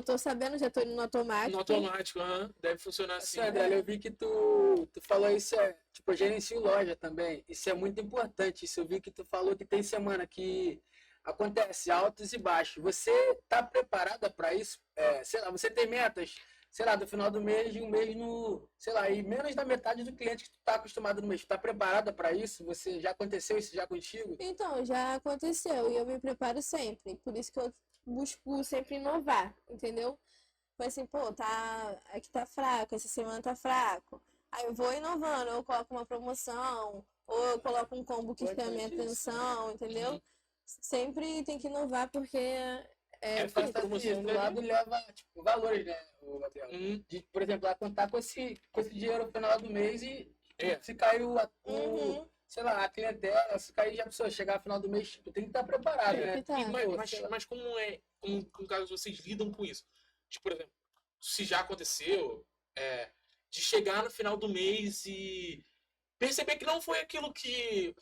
C: tô sabendo, já tô indo no automático.
A: No automático, aham. Deve funcionar assim.
B: Sandra, eu vi que tu falou isso, tipo, eu gerencio loja também. Isso é muito importante. Isso eu vi que tu falou que tem semana que acontece altos e baixos. Você tá preparada para isso? Sei lá, você tem metas sei lá, do final do mês e um mês no, sei lá, e menos da metade do cliente que tu tá acostumado no mês. Tu tá preparada para isso? Você já aconteceu isso já contigo?
C: Então, já aconteceu e eu me preparo sempre. Por isso que eu busco sempre inovar, entendeu? Foi assim, pô, aqui tá fraco, essa semana tá fraco. Aí eu vou inovando, eu coloco uma promoção, ou eu coloco um combo que chama minha
B: Importante isso.
C: atenção, entendeu? Sempre tem que inovar porque
A: É
B: Faz
A: feita
B: tá
A: promoção,
B: do
A: né?
B: lado leva, tipo, valores, né, o Gabriel? De, por exemplo, lá contar com esse dinheiro no final do mês e
A: É.
B: se caiu
C: Uhum.
B: sei lá, a clientela, se cair já a pessoa chegar no final do mês, tipo, tem que estar preparado,
A: É.
B: né?
C: Tem que tá.
A: Mas como é, como caso vocês lidam com isso? Tipo, por exemplo, se já aconteceu, de chegar no final do mês e perceber que não foi aquilo que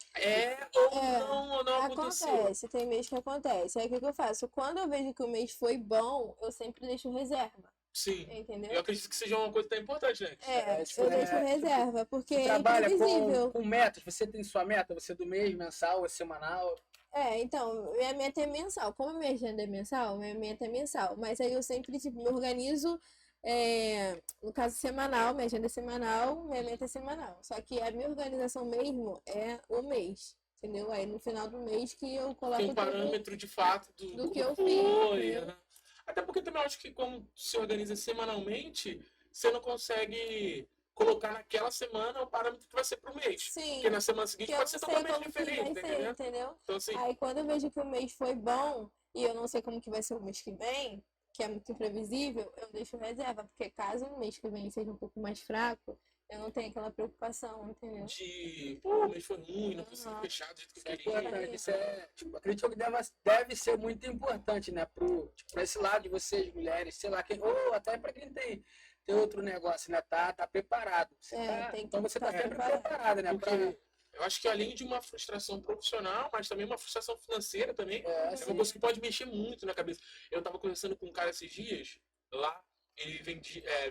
A: ou não aconteceu.
C: Acontece, tem mês que acontece. Aí o que que eu faço? Quando eu vejo que o mês foi bom, eu sempre deixo reserva,
A: Sim. Eu
C: entendeu?
A: acredito que seja uma coisa tão importante, né?
B: Tipo,
C: Eu deixo reserva, porque
B: Você
C: é
B: trabalha
C: imprevisível.
B: com metas, você tem sua meta, você é do mês, mensal, é semanal.
C: Então, minha meta é mensal. Como a minha agenda é mensal, minha meta é mensal. Mas aí eu sempre, tipo, me organizo, no caso semanal, minha agenda é semanal, minha meta é semanal. Só que a minha organização mesmo é o mês, entendeu? Aí no final do mês que eu
A: Tem
C: coloco
A: um
C: tudo
A: parâmetro de fato
C: do
A: do
C: que eu
A: como
C: fiz,
A: foi.
C: entendeu?
A: Aham. Até porque também eu acho que como se organiza semanalmente, você não consegue colocar naquela semana o parâmetro que vai ser pro mês.
C: Sim,
A: Porque na semana seguinte
C: que eu
A: pode
C: não
A: ser
C: sei
A: totalmente
C: como que
A: diferente,
C: vai
A: tá
C: ser,
A: entendendo?
C: entendeu?
A: Então, assim,
C: Aí quando eu vejo que o mês foi bom e eu não sei como que vai ser o mês que vem, que é muito imprevisível, eu deixo reserva, porque caso o mês que vem seja um pouco mais fraco, eu não tenho aquela preocupação, entendeu?
A: pô, o mês foi ruim, não consegui
C: Aham.
A: fechar do jeito que
B: Isso
A: eu
B: é
A: queria.
B: importante, isso é, tipo, acredito que deve ser muito importante, né, pra esse lado de vocês, mulheres, sei lá, ou até para quem tem outro negócio, né, tá preparado.
C: Tem que
B: Então você tá
C: estar
B: sempre
C: preparado.
B: preparada, né,
A: Porque eu acho que além de uma frustração profissional, mas também uma frustração financeira também, é
B: assim,
A: uma coisa que pode mexer muito na cabeça. Eu tava conversando com um cara esses dias, lá, ele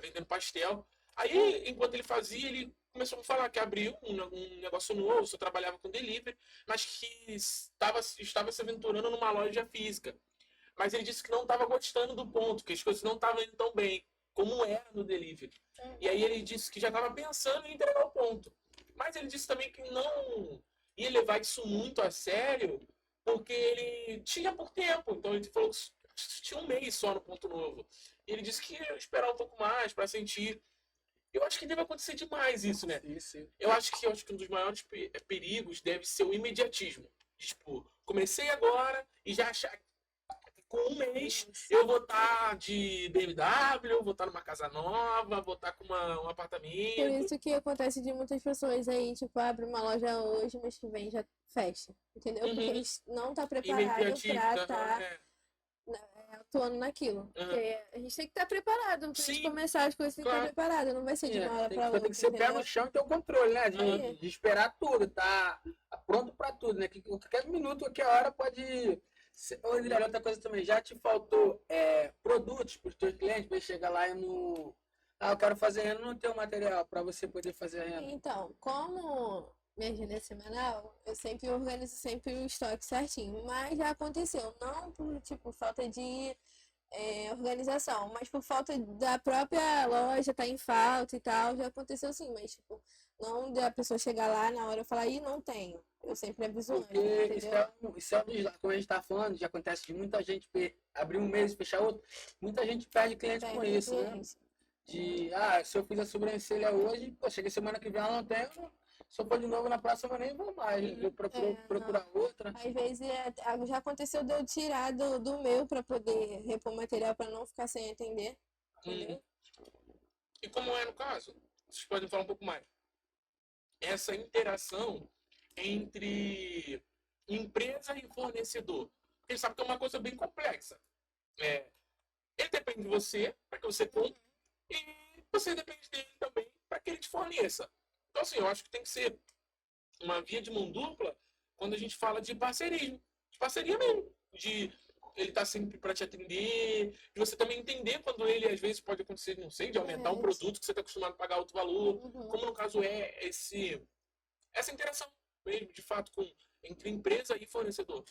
A: vendendo pastel. Aí, enquanto ele fazia, ele começou a me falar que abriu um negócio novo, só trabalhava com delivery, mas que estava se aventurando numa loja física. Mas ele disse que não estava gostando do ponto, que as coisas não estavam indo tão bem, como era no delivery. E aí ele disse que já estava pensando em entregar o ponto. Mas ele disse também que não ia levar isso muito a sério, porque ele tinha por tempo. Então ele falou que tinha um mês só no ponto novo. E ele disse que ia esperar um pouco mais para sentir. Eu acho que deve acontecer demais isso, né?
B: isso.
A: Eu acho que um dos maiores perigos deve ser o imediatismo. Tipo, comecei agora e já achar que com um mês eu vou estar de BMW, eu vou estar numa casa nova, vou estar com um
C: Por
A: apartamento.
C: isso que acontece de muitas pessoas aí, tipo, abre uma loja hoje, mês que vem já fecha, entendeu? Porque
A: Uhum.
C: eles não tá preparado
A: Imediatismo.
C: pra
A: aham,
C: estar
A: é.
C: atuando naquilo.
A: Aham.
C: Porque a gente tem que estar preparado, pra gente
A: Sim,
C: começar as coisas tem que estar
A: claro.
C: preparado, não vai ser de uma hora pra outra,
B: Tem que ser pé
C: entendeu?
B: no chão e ter o controle, né?
C: Aí.
B: De esperar tudo, tá pronto pra tudo, né? Que qualquer minuto, qualquer hora pode. Ô, Adriano, outra coisa também, já te faltou produtos para os teus clientes para chegar lá e não. Ah, eu quero fazer renda, não tem o material para você poder fazer renda.
C: Então, como minha agenda é semanal, eu sempre organizo sempre o estoque certinho. Mas já aconteceu, não por, tipo, falta de organização, mas por falta da própria loja tá em falta e tal, já aconteceu sim, mas, tipo, não da pessoa chegar lá na hora e falar, ih, não tenho. Eu sempre aviso antes,
B: Porque
C: entendeu?
B: isso é um dos lados, como a gente está falando, já acontece de muita gente abrir um mês e fechar outro. Muita gente perde cliente com
C: Perde
B: isso, né?
C: cliente.
B: Se eu fiz a sobrancelha hoje, pô, chega semana que vem ela não tem, se eu for de novo na próxima eu nem vou mais, vou procurar outra.
C: Às vezes já aconteceu de eu tirar do meu para poder repor material para não ficar sem atender. Entendeu?
A: E como é no caso? Vocês podem falar um pouco mais. Essa interação entre empresa e fornecedor. Porque ele sabe que é uma coisa bem complexa. Ele depende de você para que você compre e você depende dele também para que ele te forneça. Então, assim, eu acho que tem que ser uma via de mão dupla quando a gente fala de parcerismo. De parceria mesmo. De ele estar sempre para te atender, de você também entender quando ele, às vezes, pode acontecer, não sei, de aumentar um produto que você está acostumado a pagar outro valor.
C: Uhum.
A: Como no caso essa interação mesmo, de fato, entre empresa e fornecedor.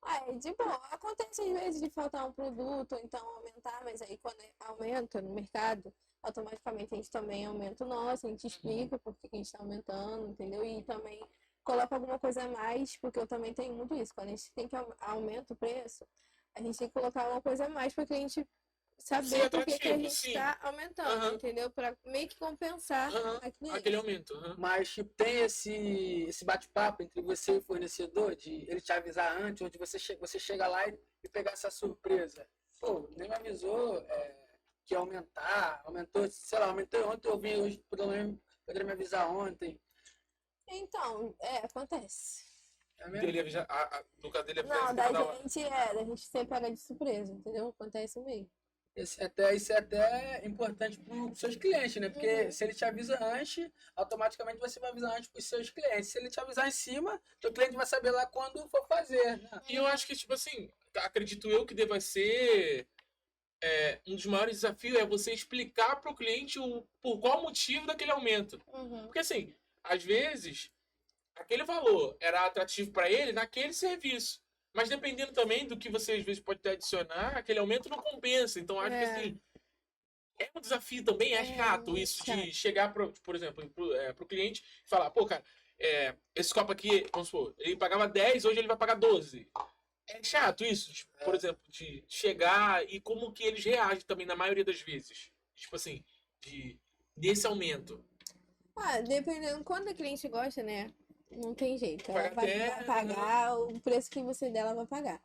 C: Ah, é de boa. Acontece às vezes de faltar um produto, ou então aumentar, mas aí quando aumenta no mercado, automaticamente a gente também aumenta o nosso, a gente explica por que que a gente está aumentando, entendeu? E também coloca alguma coisa a mais, porque eu também tenho muito isso. Quando a gente tem que aumenta o preço, a gente tem que colocar uma coisa a mais para que a gente
A: Sim,
C: saber por que que a
A: atrativo,
C: gente
A: sim.
C: está aumentando,
A: Aham.
C: entendeu? Para meio que compensar
A: Aham.
C: a cliente.
A: Aquele aumento. Aham.
B: Mas tipo, tem esse bate-papo entre você e o fornecedor, de ele te avisar antes, ou de você chega lá e pegar essa surpresa. Pô, nem me avisou que ia aumentar, aumentou, sei lá, aumentou ontem, eu vi hoje, poderia me avisar ontem.
C: Então, acontece.
B: É mesmo?
A: Dele avisar, no caso dele avisar
C: Não,
A: em
C: da
A: cima da hora.
C: gente sempre pega de surpresa, entendeu? Acontece mesmo.
B: Isso é até importante para os seus clientes, né? Porque
C: Uhum.
B: se ele te avisa antes, automaticamente você vai avisar antes para os seus clientes. Se ele te avisar em cima, teu cliente vai saber lá quando for fazer, né?
A: E eu acho que, tipo assim, acredito eu que deva ser um dos maiores desafios é você explicar para o cliente por qual motivo daquele aumento.
C: Uhum.
A: Porque, assim, às vezes, aquele valor era atrativo para ele naquele serviço. Mas dependendo também do que você, às vezes, pode ter adicionar, aquele aumento não compensa. Então, acho que, assim, é um desafio também, é chato
C: muito
A: isso
C: chato.
A: de chegar, por exemplo, pro cliente e falar, pô, cara, esse copo aqui, vamos supor, ele pagava 10, hoje ele vai pagar 12. É chato isso, tipo, por exemplo, de chegar e como que eles reagem também na maioria das vezes. Tipo assim, desse aumento.
C: Ah, dependendo, quando a cliente gosta, né? Não tem jeito. Ela
A: Pagar
C: vai
A: até.
C: pagar o preço que você dela vai pagar.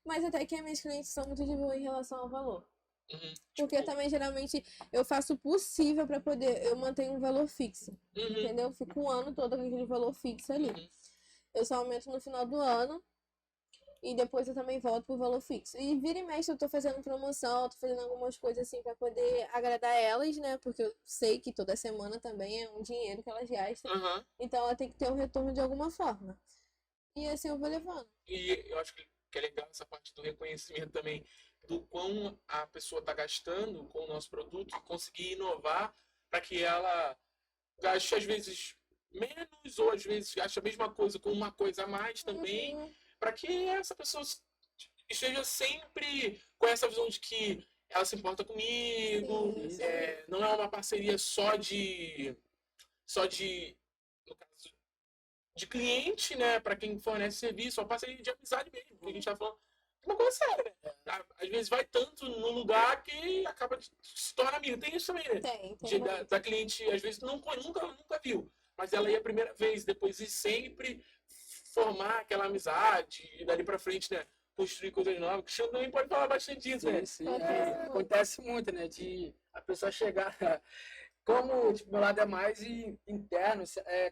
C: Mas até que as minhas clientes são muito de boa em relação ao valor.
A: Uhum,
C: Porque
A: tipo,
C: também, geralmente, eu faço o possível para poder. Eu mantenho um valor fixo.
A: uhum,
C: Entendeu? Eu fico o ano todo com aquele valor fixo ali.
A: uhum.
C: Eu só aumento no final do ano. E depois eu também volto pro valor fixo. E vira e mexe eu tô fazendo promoção, eu tô fazendo algumas coisas assim pra poder agradar elas, né? Porque eu sei que toda semana também é um dinheiro que elas gastam.
A: Aham.
C: Então ela tem que ter um retorno de alguma forma. E assim eu vou levando.
A: E eu acho que é legal essa parte do reconhecimento também do quão a pessoa está gastando com o nosso produto e conseguir inovar para que ela gaste às vezes menos ou às vezes gaste a mesma coisa com uma coisa a mais também,
C: Uhum.
A: para que essa pessoa esteja sempre com essa visão de que ela se importa comigo,
C: Sim, sim.
A: não é uma parceria só de no caso, de cliente, né, para quem fornece serviço, uma parceria de amizade mesmo, porque a gente tá falando de uma coisa séria, né? Às vezes vai tanto no lugar que acaba se torna amigo. Tem isso também, né?
C: Tem
A: Da,
C: muito.
A: da cliente, às vezes, nunca viu, mas ela ia a primeira vez, depois ir sempre formar aquela amizade e dali pra frente, né? Construir coisas novas. O Cristiano também pode falar bastante disso, né?
B: Sim,
C: Acontece muito.
B: acontece muito, né? De a pessoa chegar. Como tipo, meu lado é mais interno,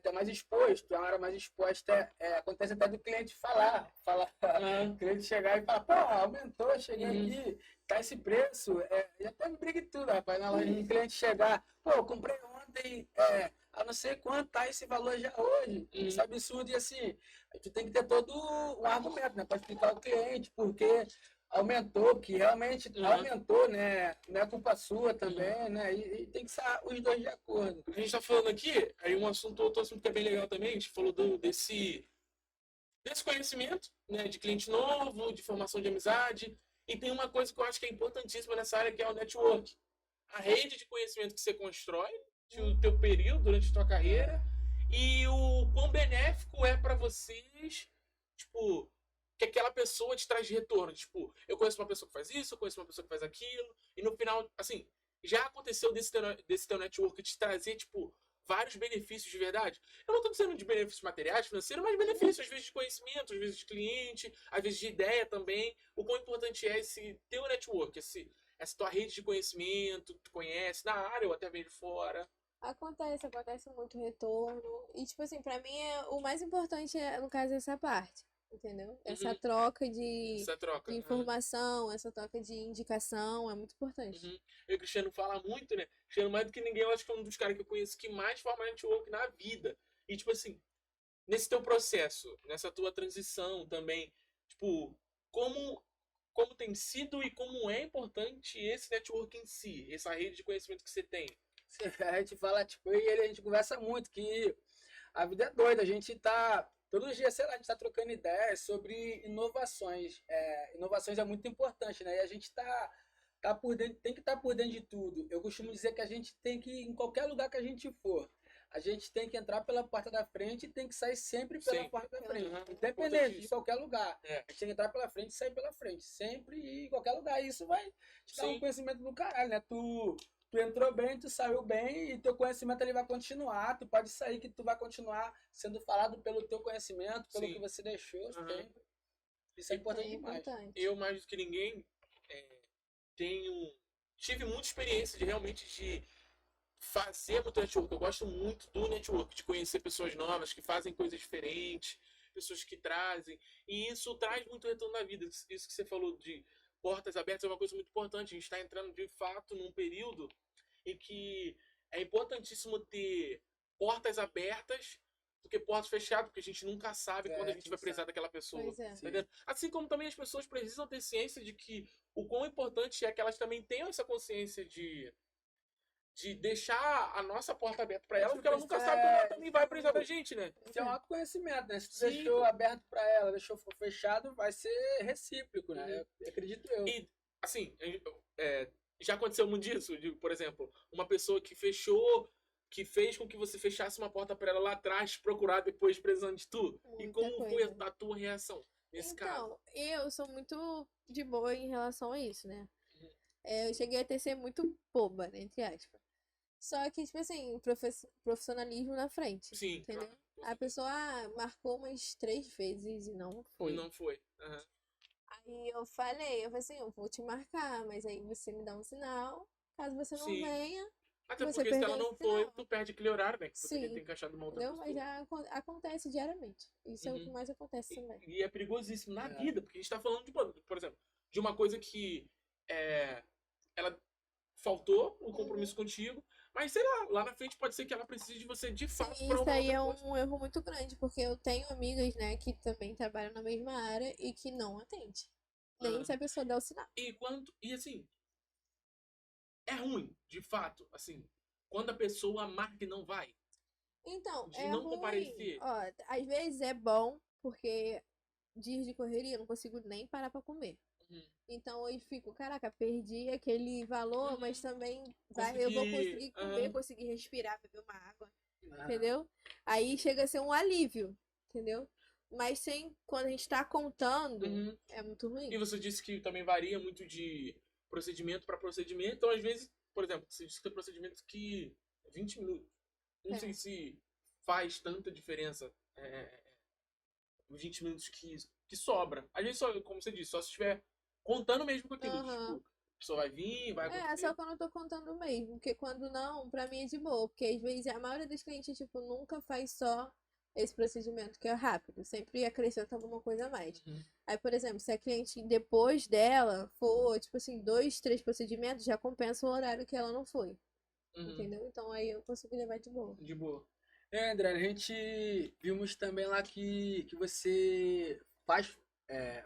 B: tá mais exposto, é uma área mais exposta, acontece até do cliente falar, o cliente chegar e falar, pô, aumentou, cheguei aqui, tá esse preço, já teve briga e tudo, rapaz, na loja, o cliente chegar, pô, eu comprei ontem, a não sei quanto tá esse valor já hoje, isso é absurdo, e assim, tu tem que ter todo um argumento, né, para explicar ao cliente, porque aumentou, que realmente aumentou, né? Não é culpa sua também, né? E tem que ser os dois de acordo.
A: A gente tá falando aqui, aí outro assunto que é bem legal também, a gente falou desse conhecimento, né, de cliente novo, de formação de amizade, e tem uma coisa que eu acho que é importantíssima nessa área, que é o network. A rede de conhecimento que você constrói no teu período, durante a tua carreira, e o quão benéfico é para vocês, tipo, que aquela pessoa te traz de retorno. Tipo, eu conheço uma pessoa que faz isso, eu conheço uma pessoa que faz aquilo, e no final, assim, já aconteceu desse teu network te trazer, tipo, vários benefícios de verdade. Eu não estou dizendo de benefícios materiais, financeiros, mas benefícios, às vezes, de conhecimento, às vezes de cliente, às vezes de ideia também. O quão importante é esse teu network, essa tua rede de conhecimento, que tu conhece, na área ou até mesmo fora.
C: Acontece muito retorno. E, tipo assim, pra mim o mais importante, no caso, essa parte. Entendeu? Essa troca de
A: Essa troca.
C: informação, essa troca de indicação é muito importante.
A: E o Cristiano fala muito, né? O Cristiano, mais do que ninguém, eu acho que é um dos caras que eu conheço que mais forma network na vida. E, tipo assim, nesse teu processo, nessa tua transição também, tipo, como tem sido e como é importante esse network em si, essa rede de conhecimento que você tem.
B: A gente fala, tipo, eu e ele, a gente conversa muito, que a vida é doida, a gente tá todos os dias, sei lá, a gente tá trocando ideias sobre inovações. Inovações é muito importante, né? E a gente tá por dentro, tem que estar por dentro de tudo. Eu costumo dizer que a gente tem que, em qualquer lugar que a gente for, a gente tem que entrar pela porta da frente e tem que sair sempre pela
A: Sim.
B: porta da frente.
A: Uhum.
B: Independente de
A: Importantíssimo.
B: qualquer lugar.
A: É.
B: A gente tem que entrar pela frente e sair pela frente. Sempre e em qualquer lugar. E isso vai te dar
A: Sim.
B: um conhecimento do caralho, né? Tu entrou bem, tu saiu bem e teu conhecimento ele vai continuar. Tu pode sair que tu vai continuar sendo falado pelo teu conhecimento, pelo
A: Sim.
B: que você deixou
A: Uhum.
B: sempre. Isso é importante demais.
A: Eu, mais do que ninguém, tive muita experiência de realmente de fazer muito network. Eu gosto muito do network, de conhecer pessoas novas que fazem coisas diferentes, pessoas que trazem. E isso traz muito retorno na vida. Isso que você falou de portas abertas é uma coisa muito importante. A gente está entrando de fato num período em que é importantíssimo ter portas abertas do que portas fechadas, porque a gente nunca sabe quando a gente vai precisar daquela pessoa.
C: Pois é.
A: Tá entendendo? Assim como também as pessoas precisam ter ciência de que o quão importante é que elas também tenham essa consciência de deixar a nossa porta aberta para elas, porque ela nunca sabe quando ela também vai precisar da gente, né?
B: Isso é um autoconhecimento, né? Se tu
A: Sim.
B: deixou aberto pra ela, deixou fechado, vai ser recíproco, né? Eu acredito eu.
A: E, assim, já aconteceu muito disso, de, por exemplo, uma pessoa que fez com que você fechasse uma porta para ela lá atrás, procurar depois precisando de tu. E
C: Muita
A: como foi
C: coisa.
A: a tua reação nesse caso?
C: Então, eu sou muito de boa em relação a isso, né?
A: Uhum.
C: Eu cheguei a ser muito boba, né, entre aspas. Só que, tipo assim, profissionalismo na frente,
A: Sim,
C: entendeu?
A: claro.
C: A pessoa marcou umas 3 vezes e não foi.
A: Não foi. Aham.
C: Aí eu falei assim, eu vou te marcar, mas aí você me dá um sinal. Caso você não
A: Sim.
C: venha,
A: Até
C: Você
A: porque se ela
C: perdeu
A: não
C: esse
A: foi,
C: sinal.
A: tu perde aquele horário, né? Que tu teria
C: Sim.
A: ter encaixado uma outra
C: entendeu? Mas
A: pessoa.
C: já acontece diariamente. Isso é o que
A: Uhum.
C: mais acontece também.
A: E é perigosíssimo na
B: É.
A: vida, porque a gente tá falando de, por exemplo, de uma coisa que ela faltou o compromisso contigo, mas sei lá na frente pode ser que ela precise de você de fato
C: Sim,
A: pra
C: isso
A: uma
C: aí
A: outra
C: é
A: coisa.
C: um erro muito grande, porque eu tenho amigas, né, que também trabalham na mesma área e que não atende. Nem
A: Ah.
C: se a pessoa der o sinal.
A: E assim, é ruim, de fato, assim, quando a pessoa marca e não vai.
C: Então,
A: De
C: é
A: não
C: ruim.
A: comparecer.
C: Ó, às vezes é bom, porque dias de correria eu não consigo nem parar pra comer.
A: Uhum.
C: Então eu fico, caraca, perdi aquele valor, mas também eu vou
A: Consegui,
C: conseguir comer,
A: aham.
C: conseguir respirar, beber uma água,
B: Ah,
C: entendeu? Aí chega a ser um alívio, entendeu? Mas quando a gente tá contando,
A: Uhum.
C: é muito ruim.
A: E você disse que também varia muito de procedimento para procedimento. Então, às vezes, por exemplo, você disse que tem procedimento que é 20 minutos. Não
C: É.
A: sei se faz tanta diferença 20 minutos que sobra. Às vezes, só, como você disse, só se estiver contando mesmo com aquilo.
C: Aham.
A: Tipo, a pessoa vai vir, vai
C: É,
A: acontecer.
C: só quando eu tô contando mesmo, porque quando não, pra mim é de boa, porque às vezes a maioria dos clientes, tipo, nunca faz só esse procedimento que é rápido, sempre acrescenta alguma coisa a mais.
A: Uhum.
C: Aí, por exemplo, se a cliente depois dela for, tipo assim, 2, 3 procedimentos, já compensa o horário que ela não foi,
A: Uhum.
C: entendeu? Então aí eu consigo levar de boa.
A: De boa.
B: André, a gente vimos também lá que você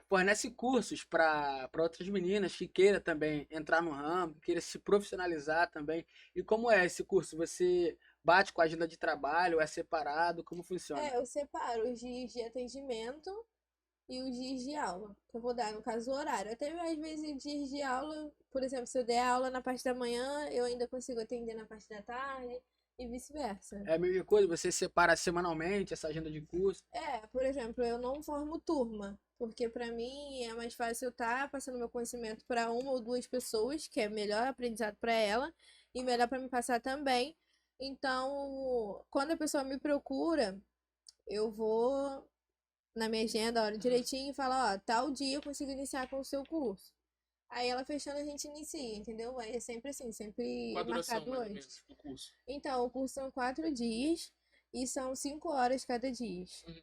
B: fornece cursos para outras meninas que queira também entrar no ramo, queira se profissionalizar também. E como é esse curso? Você bate com a agenda de trabalho, é separado? Como funciona?
C: É, eu separo os dias de atendimento e os dias de aula, que eu vou dar, no caso, o horário. Até às vezes dias de aula, por exemplo, se eu der aula na parte da manhã, eu ainda consigo atender na parte da tarde e vice-versa.
B: É a mesma coisa? Você separa semanalmente essa agenda de curso?
C: Por exemplo, eu não formo turma, porque pra mim é mais fácil eu estar passando meu conhecimento para uma ou duas pessoas, que é melhor aprendizado para ela e melhor para me passar também. Então, quando a pessoa me procura, eu vou na minha agenda, a hora direitinho e falo, ó, tal dia eu consigo iniciar com o seu curso. Aí ela fechando, a gente inicia, entendeu? Aí é sempre assim, sempre
A: Qual a duração,
C: marcado
A: mais ou
C: antes.
A: menos, do curso?
C: Então, o curso são 4 dias e são 5 horas cada dia.
A: Uhum.
B: No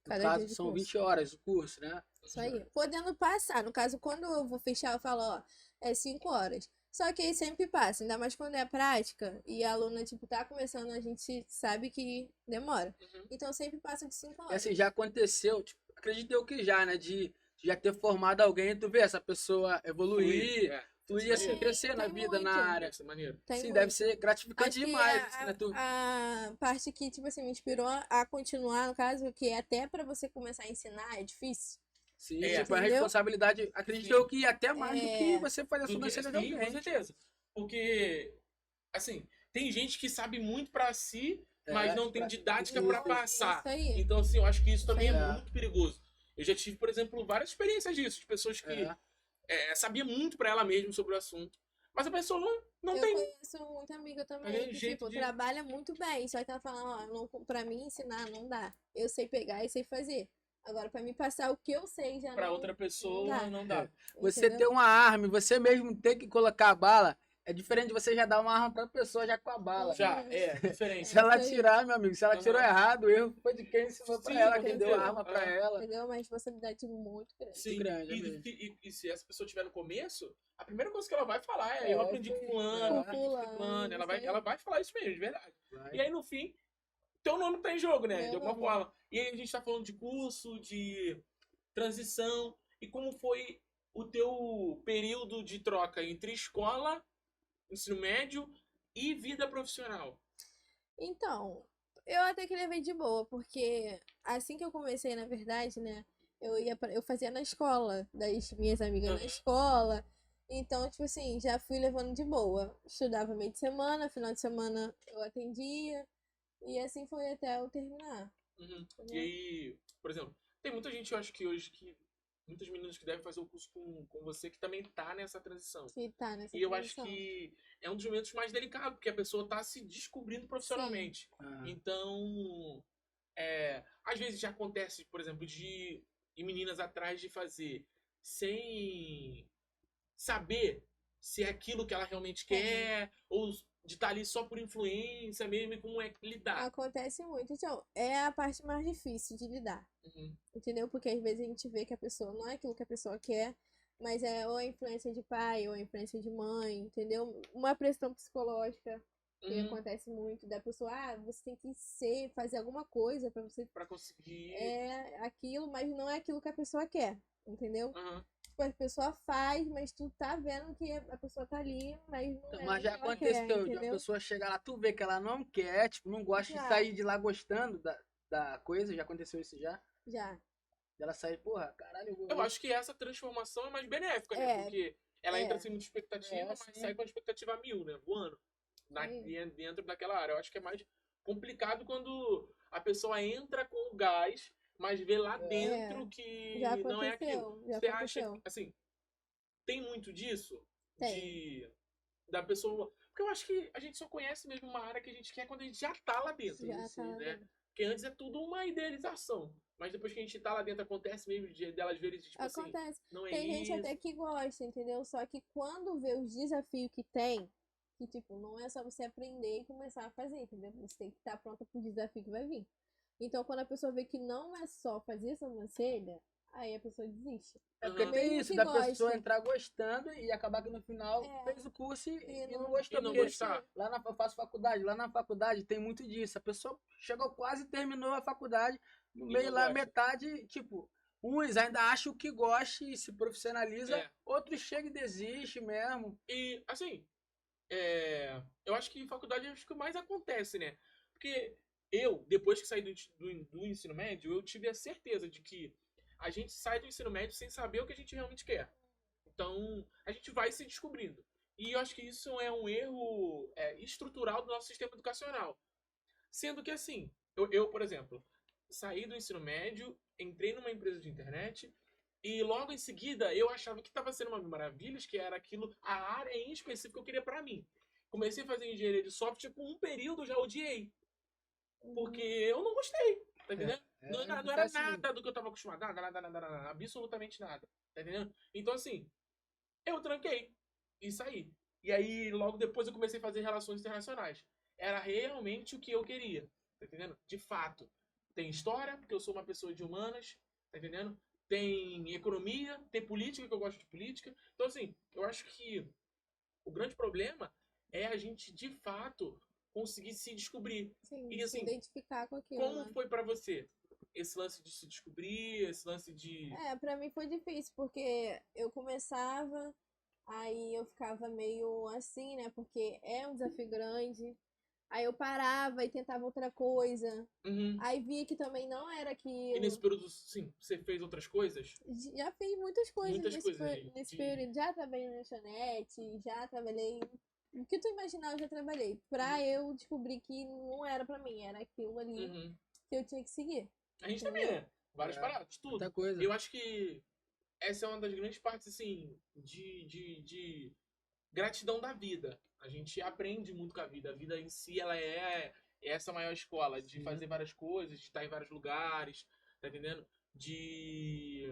C: Cada
B: caso,
C: dia de
B: são
C: curso.
B: 20 horas o curso, né?
C: Isso aí. Podendo passar. No caso, quando eu vou fechar, eu falo, ó, é 5 horas. Só que aí sempre passa, ainda mais quando é prática e a aluna, tipo, tá começando, a gente sabe que demora.
A: Uhum.
C: Então sempre passa de 5
B: E
C: horas.
B: assim, já aconteceu, tipo, acredito eu que já, né? De já ter formado alguém e tu ver essa pessoa evoluir,
A: É.
B: tu ia se
C: Tem,
B: crescer na
C: tem
B: vida, na
C: muito.
B: área.
A: Deve ser maneiro.
C: Tem
B: Sim,
C: muito.
B: deve ser gratificante
C: Acho que
B: demais, né? Tu...
C: a parte que, tipo assim, me inspirou a continuar, no caso, que até pra você começar a ensinar é difícil.
B: Sim,
A: É.
B: tipo, a
C: Entendeu?
B: responsabilidade, acredito eu que até mais do que
C: É,
B: você fazer a
A: Do que,
B: sobrancelha de
A: sim, com
B: alguém.
A: certeza. Porque, assim, tem gente que sabe muito pra si,
B: É,
A: mas não tem
B: pra-
A: didática
B: isso,
A: pra
B: isso.
A: passar.
C: Isso aí.
A: Então, assim, eu acho que isso também é
C: aí.
A: muito perigoso. Eu já tive, por exemplo, várias experiências disso, de pessoas que sabia muito pra ela mesma sobre o assunto, mas a pessoa não
C: Eu
A: tem
C: conheço muita amiga também que,
A: jeito
C: tipo,
A: de...
C: trabalha muito bem, só que ela fala, ó, não, pra mim ensinar não dá. Eu sei pegar e sei fazer. Agora, pra mim passar o que eu sei já
A: Pra
C: não,
A: outra pessoa
C: dá.
A: não dá.
B: Você
C: entendeu?
B: ter uma arma e você mesmo ter que colocar a bala, é diferente de você já dar uma arma pra pessoa já com a bala.
A: Já, é diferente.
B: Se ela
C: isso aí.
B: tirar, meu amigo, se ela
A: Aham.
B: tirou errado, o erro foi de quem ensinou pra
A: Sim,
B: ela,
A: com
B: quem deu a
A: certeza.
B: arma pra
A: Aham.
B: ela.
C: Entendeu? Uma responsabilidade muito grande.
A: Sim,
B: grande, é
A: e,
B: mesmo.
A: e se essa pessoa estiver no começo, a primeira coisa que ela vai falar é eu aprendi
B: isso
A: com
B: aí.
A: fulano, eu
C: Com
A: aprendi com
C: fulano,
A: fulano.
C: isso aí.
A: Ela vai falar isso mesmo, de verdade.
B: Vai.
A: E aí, no fim, teu nome tá em jogo, né?
C: Meu
A: De alguma
C: nome.
A: forma. E aí a gente tá falando de curso, de transição. E como foi o teu período de troca entre escola, ensino médio e vida profissional?
C: Então, eu até que levei de boa, porque assim que eu comecei, na verdade, né, eu fazia na escola, das minhas amigas na
A: Aham.
C: escola. Então, tipo assim, já fui levando de boa. Estudava meio de semana, final de semana eu atendia, e assim foi até eu terminar.
A: Uhum. E
C: Entendeu?
A: aí, por exemplo, tem muita gente, eu acho que hoje, que muitas meninas que devem fazer o curso com você que também tá nessa transição.
C: Que tá nessa
A: E eu acho
C: transição.
A: que é um dos momentos mais delicados, porque a pessoa tá se descobrindo profissionalmente.
B: Ah,
A: Então, às vezes já acontece, por exemplo, de ir meninas atrás de fazer sem saber se é aquilo que ela realmente quer, ou de estar ali só por influência mesmo, e como é que lidar.
C: Acontece muito. Então, é a parte mais difícil de lidar.
A: Uhum.
C: Entendeu? Porque às vezes a gente vê que a pessoa não é aquilo que a pessoa quer, mas é ou a influência de pai, ou a influência de mãe, entendeu? Uma pressão psicológica que
A: Uhum.
C: acontece muito da pessoa, você tem que fazer alguma coisa pra você
A: Pra conseguir.
C: aquilo, mas não é aquilo que a pessoa quer, entendeu?
A: Uhum.
C: Tipo, a pessoa faz, mas tu tá vendo que a pessoa tá ali, mas não
B: então,
C: é
B: mas
C: o
B: já
C: que ela quer,
B: aconteceu de uma
C: entendeu?
B: pessoa chegar lá, tu vê que ela não quer, tipo, não gosta de
C: Já.
B: sair de lá gostando da coisa, já aconteceu isso já?
C: Já.
B: Dela sair, porra, caralho, eu vou
A: Eu
B: ver.
A: acho que essa transformação é mais benéfica, né?
C: É,
A: Porque ela
C: é.
A: entra sem muita expectativa, mas
B: sim.
A: sai com a expectativa a 1000, né? Voando. Dentro daquela área. Eu acho que é mais complicado quando a pessoa entra com o gás, mas vê lá dentro que
C: Já
A: não é aquilo.
C: aconteceu, já
A: Você acha,
C: aconteceu.
A: assim, tem muito disso?
C: Tem.
A: Da pessoa. Porque eu acho que a gente só conhece mesmo uma área que a gente quer quando a gente já tá lá dentro.
C: Já
A: assim,
C: tá lá
A: né?
C: dentro.
A: Porque antes é tudo uma idealização. Mas depois que a gente tá lá dentro, acontece mesmo delas verem, tipo assim,
C: Acontece.
A: não é
C: Tem gente
A: isso.
C: até que gosta, entendeu? Só que quando vê os desafios que tem, que tipo, não é só você aprender e começar a fazer, entendeu? Você tem que estar pronta pro desafio que vai vir. Então, quando a pessoa vê que não é só fazer essa sobrancelha, aí a pessoa desiste.
B: É porque
A: Uhum.
B: tem
C: Mesmo
B: isso,
C: que
B: da pessoa
C: goste.
B: entrar gostando e acabar que no final
C: É.
B: fez o curso e
C: E
B: não
C: não-
B: gostou.
A: E não
B: Porque
A: gostar.
B: lá eu faço faculdade, lá na faculdade tem muito disso. A pessoa chegou quase terminou a faculdade, no
A: E
B: meio
A: não
B: lá,
A: gosta.
B: metade, tipo, uns ainda acham que goste e se profissionaliza,
A: É.
B: outros chegam e desistem mesmo.
A: E, assim, eu acho que em faculdade é o que mais acontece, né? Porque depois que saí do ensino médio, eu tive a certeza de que a gente sai do ensino médio sem saber o que a gente realmente quer. Então, a gente vai se descobrindo. E eu acho que isso é um erro estrutural do nosso sistema educacional. Sendo que, assim, eu, por exemplo, saí do ensino médio, entrei numa empresa de internet e logo em seguida eu achava que estava sendo uma maravilha, que era aquilo, a área em específico que eu queria para mim. Comecei a fazer engenharia de software, por um período eu já odiei. Porque eu não gostei, tá entendendo? Não era
B: acontece
A: nada do que eu estava acostumado, nada, absolutamente nada, tá entendendo? Então, assim, eu tranquei e saí. E aí, logo depois, eu comecei a fazer relações internacionais. Era realmente o que eu queria, tá entendendo? De fato. Tem história, porque eu sou uma pessoa de humanas, tá entendendo? Tem economia, tem política, que eu gosto de política. Então, assim, eu acho que o grande problema é a gente, de fato, conseguir se descobrir.
C: Sim,
A: E,
C: se
A: assim,
C: identificar com aquilo,
A: como
C: né?
A: foi pra você? Esse lance de se descobrir, esse lance de...
C: Pra mim foi difícil, porque eu começava Aí eu ficava meio assim, né? Porque é um desafio grande. Aí eu parava e tentava outra coisa.
A: Uhum.
C: Aí via que também não era
A: E nesse
C: aquilo.
A: período, sim, você fez outras coisas?
C: Já fiz muitas coisas
A: Muitas
C: nesse,
A: coisas aí.
C: nesse período. Já trabalhei na lanchonete, já trabalhei. O que tu imaginar, eu já trabalhei. Pra eu descobrir que não era pra mim, era aquilo ali
A: Uhum.
C: que eu tinha que seguir.
A: A gente também,
C: Entendeu?
A: né? Várias
B: É,
A: paradas, tudo.
B: muita coisa.
A: Eu acho que essa é uma das grandes partes, assim, de gratidão da vida. A gente aprende muito com a vida. A vida em si, ela é essa maior escola de
B: Sim.
A: fazer várias coisas, de estar em vários lugares, tá entendendo? De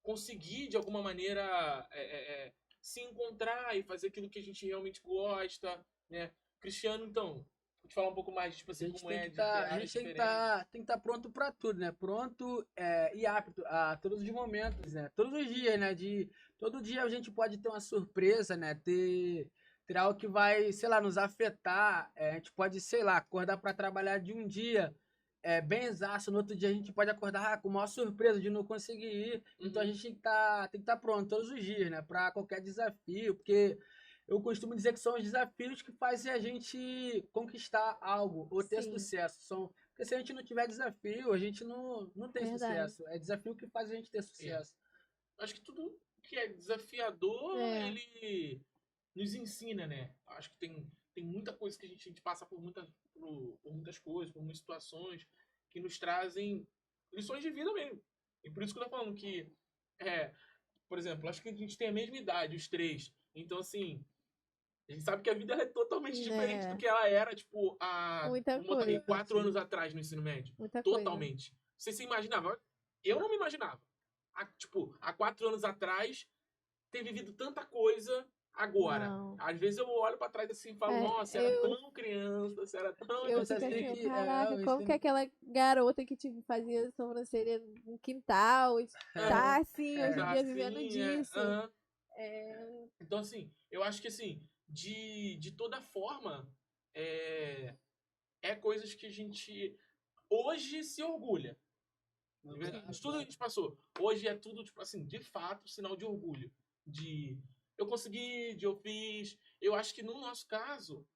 A: conseguir, de alguma maneira, se encontrar e fazer aquilo que a gente realmente gosta, né? Cristiano, então, vou te falar um pouco mais, tipo
B: A
A: assim,
B: gente
A: como
B: tem
A: é
B: que
A: de ter
B: estar, a
A: áreas
B: gente
A: diferentes.
B: tem que estar pronto para tudo, né? Pronto e apto a todos os momentos, né? Todos os dias, né? Todo dia a gente pode ter uma surpresa, né? Ter algo que vai, sei lá, nos afetar. A gente pode, sei lá, acordar para trabalhar de um dia bem exausto, no outro dia a gente pode acordar com uma surpresa de não conseguir ir. Então a
A: Uhum,
B: gente tem que estar pronto todos os dias, né? Para qualquer desafio, porque eu costumo dizer que são os desafios que fazem a gente conquistar algo ou ter
C: Sim,
B: sucesso. Porque se a gente não tiver desafio, a gente não tem
C: verdade.
B: sucesso. É desafio que faz a gente ter
A: é.
B: sucesso.
A: Acho que tudo que é desafiador,
C: É.
A: ele nos ensina, né? Acho que tem muita coisa que a gente passa por muitas coisas, por muitas situações que nos trazem lições de vida mesmo. E por isso que eu tô falando que, é, por exemplo, acho que a gente tem a mesma idade, os três. Então, assim, a gente sabe que a vida ela é totalmente diferente do
C: É.
A: que ela era, tipo, há,
C: Muita
A: vamos botar aí,
C: coisa.
A: 4 anos atrás no ensino médio.
C: Muita coisa.
A: Totalmente. Você se imaginava? Eu não me imaginava. Há 4 anos atrás, ter vivido tanta coisa agora.
C: Não.
A: Às vezes eu olho pra trás assim e falo,
C: É,
A: nossa, era tão criança, você era tão
C: eu
B: Mas você
C: fico
B: tem
C: assim,
A: inocente.
C: ó,
B: que.
C: caraca,
B: A gente
C: como que
B: tem,
C: aquela garota que tipo, fazia sobrancelha no quintal
A: Aham,
C: tá assim, hoje em
B: é,
A: tá
C: dia vivendo
A: assim,
C: disso.
A: aham.
C: É,
A: Então, assim, eu acho que assim, de toda forma, é, é coisas que a gente hoje se orgulha. De verdade.
B: claro,
A: De tudo que a
B: claro.
A: gente passou. Hoje é tudo, tipo assim, de fato, sinal de orgulho. De eu consegui, de eu fiz. Eu acho que no nosso caso,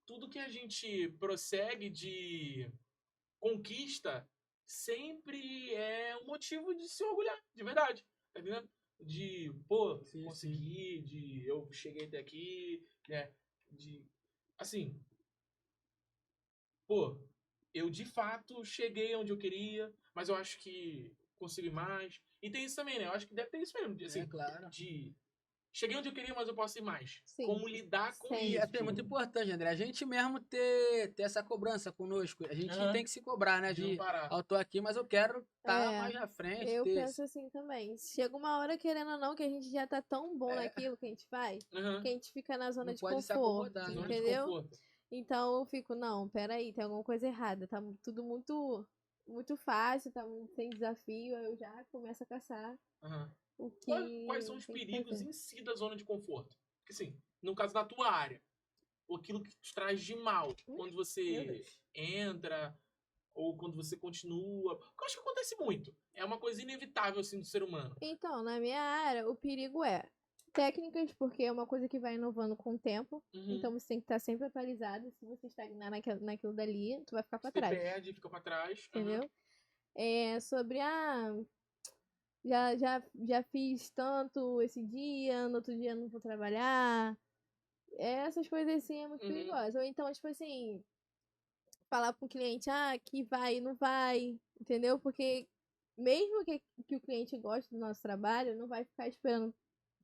A: tudo que a gente prossegue de conquista sempre é um motivo de se orgulhar, de verdade. Tá entendendo? De, pô,
B: Sim, sim.
A: consegui, de eu cheguei até aqui, né? De, assim, pô, eu de fato cheguei onde eu queria, mas eu acho que consigo ir mais. E tem isso também, né? Eu acho que deve ter isso mesmo, de,
B: É
A: assim,
B: claro.
A: de cheguei onde eu queria, mas eu posso ir mais.
C: sim,
A: Como lidar com
B: E
C: sempre.
A: isso?
B: até é muito
A: Tipo,
B: importante, André, a gente mesmo ter essa cobrança conosco. A gente
A: aham,
B: tem que se cobrar, né?
A: de não
B: De,
A: parar.
B: eu tô aqui, mas eu quero estar
C: É,
B: mais na frente,
C: eu
B: ter.
C: penso assim também. Chega uma hora, querendo ou não, que a gente já tá tão bom
B: É,
C: naquilo que a gente faz, que
A: Aham,
C: a gente fica na zona
B: não
C: de
B: pode se
C: conforto,
B: acomodar,
A: zona
B: né?
A: de
C: entendeu?
A: conforto.
C: Então eu fico, não, peraí, tem alguma coisa errada. Tá tudo muito, muito fácil, tá muito sem desafio. Aí eu já começo a caçar
A: Aham.
C: o
A: Quais são
C: que
A: os
C: tem que
A: perigos
C: fazer.
A: em si da zona de conforto? Porque, assim, no caso da tua área, ou aquilo que te traz de mal, quando
B: Meu
A: você
B: Deus.
A: entra ou quando você continua. Eu acho que acontece muito. É uma coisa inevitável, assim, do ser humano.
C: Então, na minha área, o perigo é técnicas, porque é uma coisa que vai inovando com o tempo.
A: Uhum.
C: Então você tem que estar sempre atualizado. Se você estagnar naquilo dali, tu vai ficar pra
A: Você
C: trás.
A: perde, fica pra trás. Aham.
C: Entendeu? É sobre já fiz tanto esse dia, no outro dia não vou trabalhar. Essas coisas assim é muito
A: Uhum.
C: perigosa. Ou então, tipo assim, falar pro cliente, que vai, não vai, entendeu? Porque mesmo que o cliente goste do nosso trabalho, não vai ficar esperando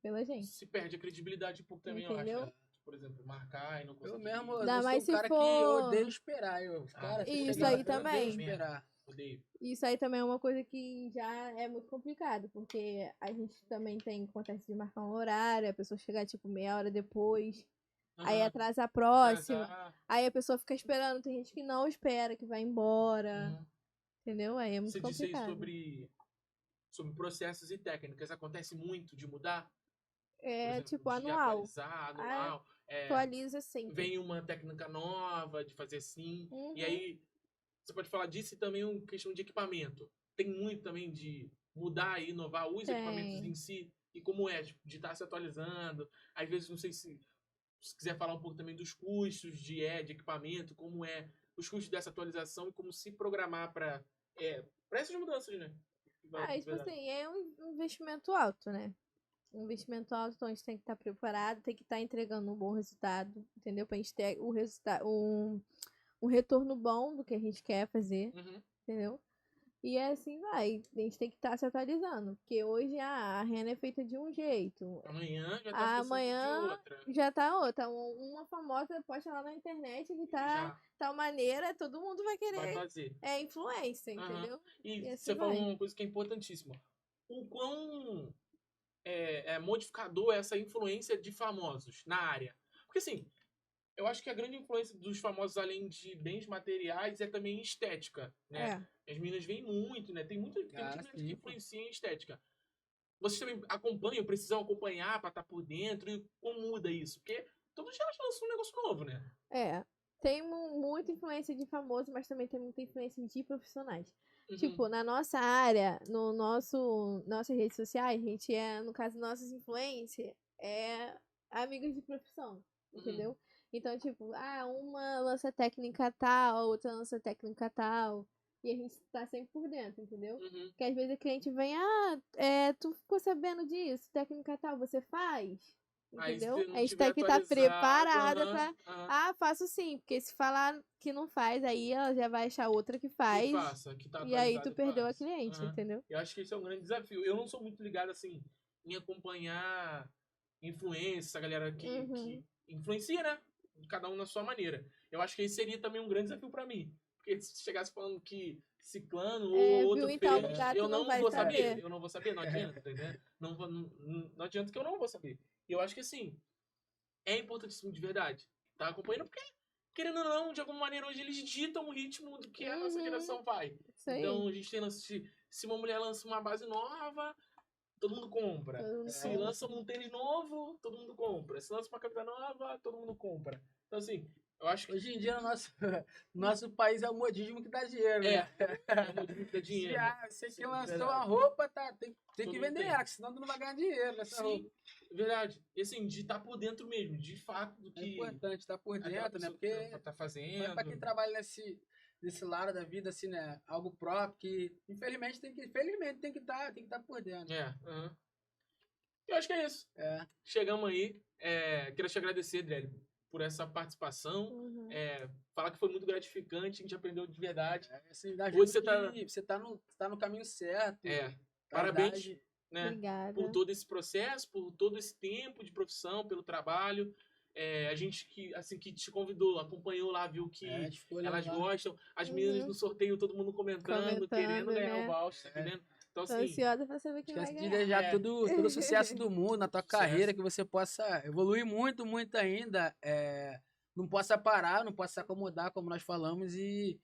C: pela gente,
A: Se perde a credibilidade um pouco também, eu acho, né?
C: entendeu?
A: Por exemplo, marcar e não
B: Eu
A: conseguir.
B: mesmo,
C: Ainda
B: eu sou
C: mais
B: um
C: se
B: cara que eu odeio
C: for
B: esperar. Cara, você
C: isso
B: chegar lá,
C: aí
B: eu odeio
C: também.
A: Merda.
B: esperar.
A: Odeio.
C: Isso aí também é uma coisa que já é muito complicado, porque a gente também acontece de marcar um horário, a pessoa chegar tipo meia hora depois, aí
A: Aham.
C: atrasa a próxima,
A: Atrasar.
C: aí a pessoa fica esperando, tem gente que não espera, que vai embora,
A: Uhum.
C: entendeu? Aí é muito
A: Você disse aí
C: complicado.
A: sobre processos e técnicas. Acontece muito de mudar? Por
C: É
A: exemplo,
C: tipo
A: de
C: anual.
A: atualizar, anual.
C: Atualiza sempre.
A: Vem uma técnica nova de fazer assim. E
C: Uhum.
A: aí, você pode falar disso e também uma questão de equipamento. Tem muito também de mudar e inovar os equipamentos em
C: Tem.
A: si. e como é tipo, de estar se atualizando. Às vezes, não sei se quiser falar um pouco também dos custos de equipamento, como é os custos dessa atualização e como se programar para essas mudanças, né?
C: Tipo assim, é um investimento alto, né? Um investimento alto, então a gente tem que estar preparado, tem que estar entregando um bom resultado, entendeu? Pra gente ter o resultado, um retorno bom do que a gente quer fazer,
A: Uhum.
C: entendeu? E assim vai. A gente tem que estar se atualizando. Porque hoje a renda é feita de um jeito.
A: Amanhã já tá pensando de
C: Amanhã
A: outra.
C: já tá outra. Uma famosa posta lá na internet que tá
A: Já
C: tal maneira, todo mundo vai
A: vai
C: querer.
A: fazer.
C: É influência,
A: Aham.
C: entendeu?
A: E
C: E
A: você
C: assim
A: falou
C: vai.
A: uma coisa que é importantíssima. O quão modificador é essa influência de famosos na área? Porque assim, eu acho que a grande influência dos famosos, além de bens materiais, é também estética, né?
C: É.
A: As meninas veem muito, né? Tem muita menina que
B: sim, pô.
A: influencia em estética. Vocês também acompanham, precisam acompanhar para estar por dentro e como muda isso? Porque todo dia elas lançam um negócio novo, né?
C: É. Tem muita influência de famoso, mas também tem muita influência de profissionais.
A: Uhum.
C: Tipo, na nossa área, no nossas redes sociais, a gente no caso, nossas influências, é amigos de profissão, entendeu? Então, tipo, uma lança técnica tal, outra lança técnica tal, e a gente tá sempre por dentro, entendeu?
A: Uhum.
C: Porque às vezes o cliente vem, tu ficou sabendo disso, técnica tal, você faz?
A: Aí
C: Entendeu?
A: se não
C: A gente
A: tiver
C: tem que estar
A: atualizado,
C: preparada pra. Faço sim, porque se falar que não faz, aí ela já vai achar outra que
A: que
C: faz.
A: faça, que tá
C: E aí
A: atualizado
C: tu
A: e
C: perdeu a
A: faça.
C: cliente,
A: Aham.
C: entendeu?
A: Eu acho que esse é um grande desafio. Eu não sou muito ligado, assim, em acompanhar influência, essa galera que
C: Uhum.
A: influencia, né? Cada um na sua maneira. Eu acho que esse seria também um grande desafio pra mim. Porque se chegasse falando que ciclano ou
C: Viu
A: outro
C: em tal
A: fez,
C: lugar,
A: eu
C: tu não
A: não
C: vai
A: vou saber.
C: saber.
A: Eu não vou saber, não adianta, tá entendendo? Não adianta que eu não vou saber. E eu acho que, assim, é importantíssimo de verdade. Tá acompanhando porque, querendo ou não, de alguma maneira hoje eles ditam o ritmo do que a nossa geração vai.
C: Isso aí.
A: Então a gente tem se uma mulher lança uma base nova, todo mundo compra.
C: Todo mundo
A: Se
C: compra.
A: lança um tênis novo, todo mundo compra. Se lança uma camisa nova, todo mundo compra. Então assim, eu acho que
B: Hoje em dia, nosso país é o modismo que dá dinheiro,
A: é,
B: né?
A: é muito que dá
B: Se
A: dinheiro.
B: você que
A: Sim,
B: lançou
A: verdade.
B: a roupa, tem
A: Todo
B: que
A: mundo
B: vender
A: tem.
B: ela, senão tu não vai ganhar dinheiro nessa roupa.
A: Sim, verdade. E assim, de estar por dentro mesmo, de fato, do
B: É
A: que
B: importante estar por
A: aquela
B: dentro, né?
A: pessoa
B: Porque
A: tá
B: mas para quem
A: fazendo.
B: trabalha nesse lado da vida, assim, né? Algo próprio, que infelizmente tem que estar por dentro.
A: Aham. Eu acho que é isso.
B: É.
A: Chegamos aí. Quero te agradecer, Adriele, por essa participação.
C: Uhum.
A: Falar que foi muito gratificante, a gente aprendeu de verdade.
B: Assim, dá
A: Hoje
B: que você tá no caminho certo. A
A: parabéns,
B: idade-
A: né,
C: Obrigada.
A: por todo esse processo, por todo esse tempo de profissão, pelo trabalho. A gente que, assim, que te convidou, acompanhou lá, viu que
B: a gente ficou olhando
A: elas
B: lá.
A: gostam. As meninas no sorteio, todo mundo comentando, querendo ganhar o
C: né?
A: voucher, tá entendendo? Então,
C: Tô
A: assim,
C: ansiosa pra saber quem vai
B: Esquece de
C: ganhar.
B: desejar todo o sucesso do mundo na tua
A: Sucesso.
B: carreira, que você possa evoluir muito, muito ainda. Não possa parar, não possa se acomodar, como nós falamos, e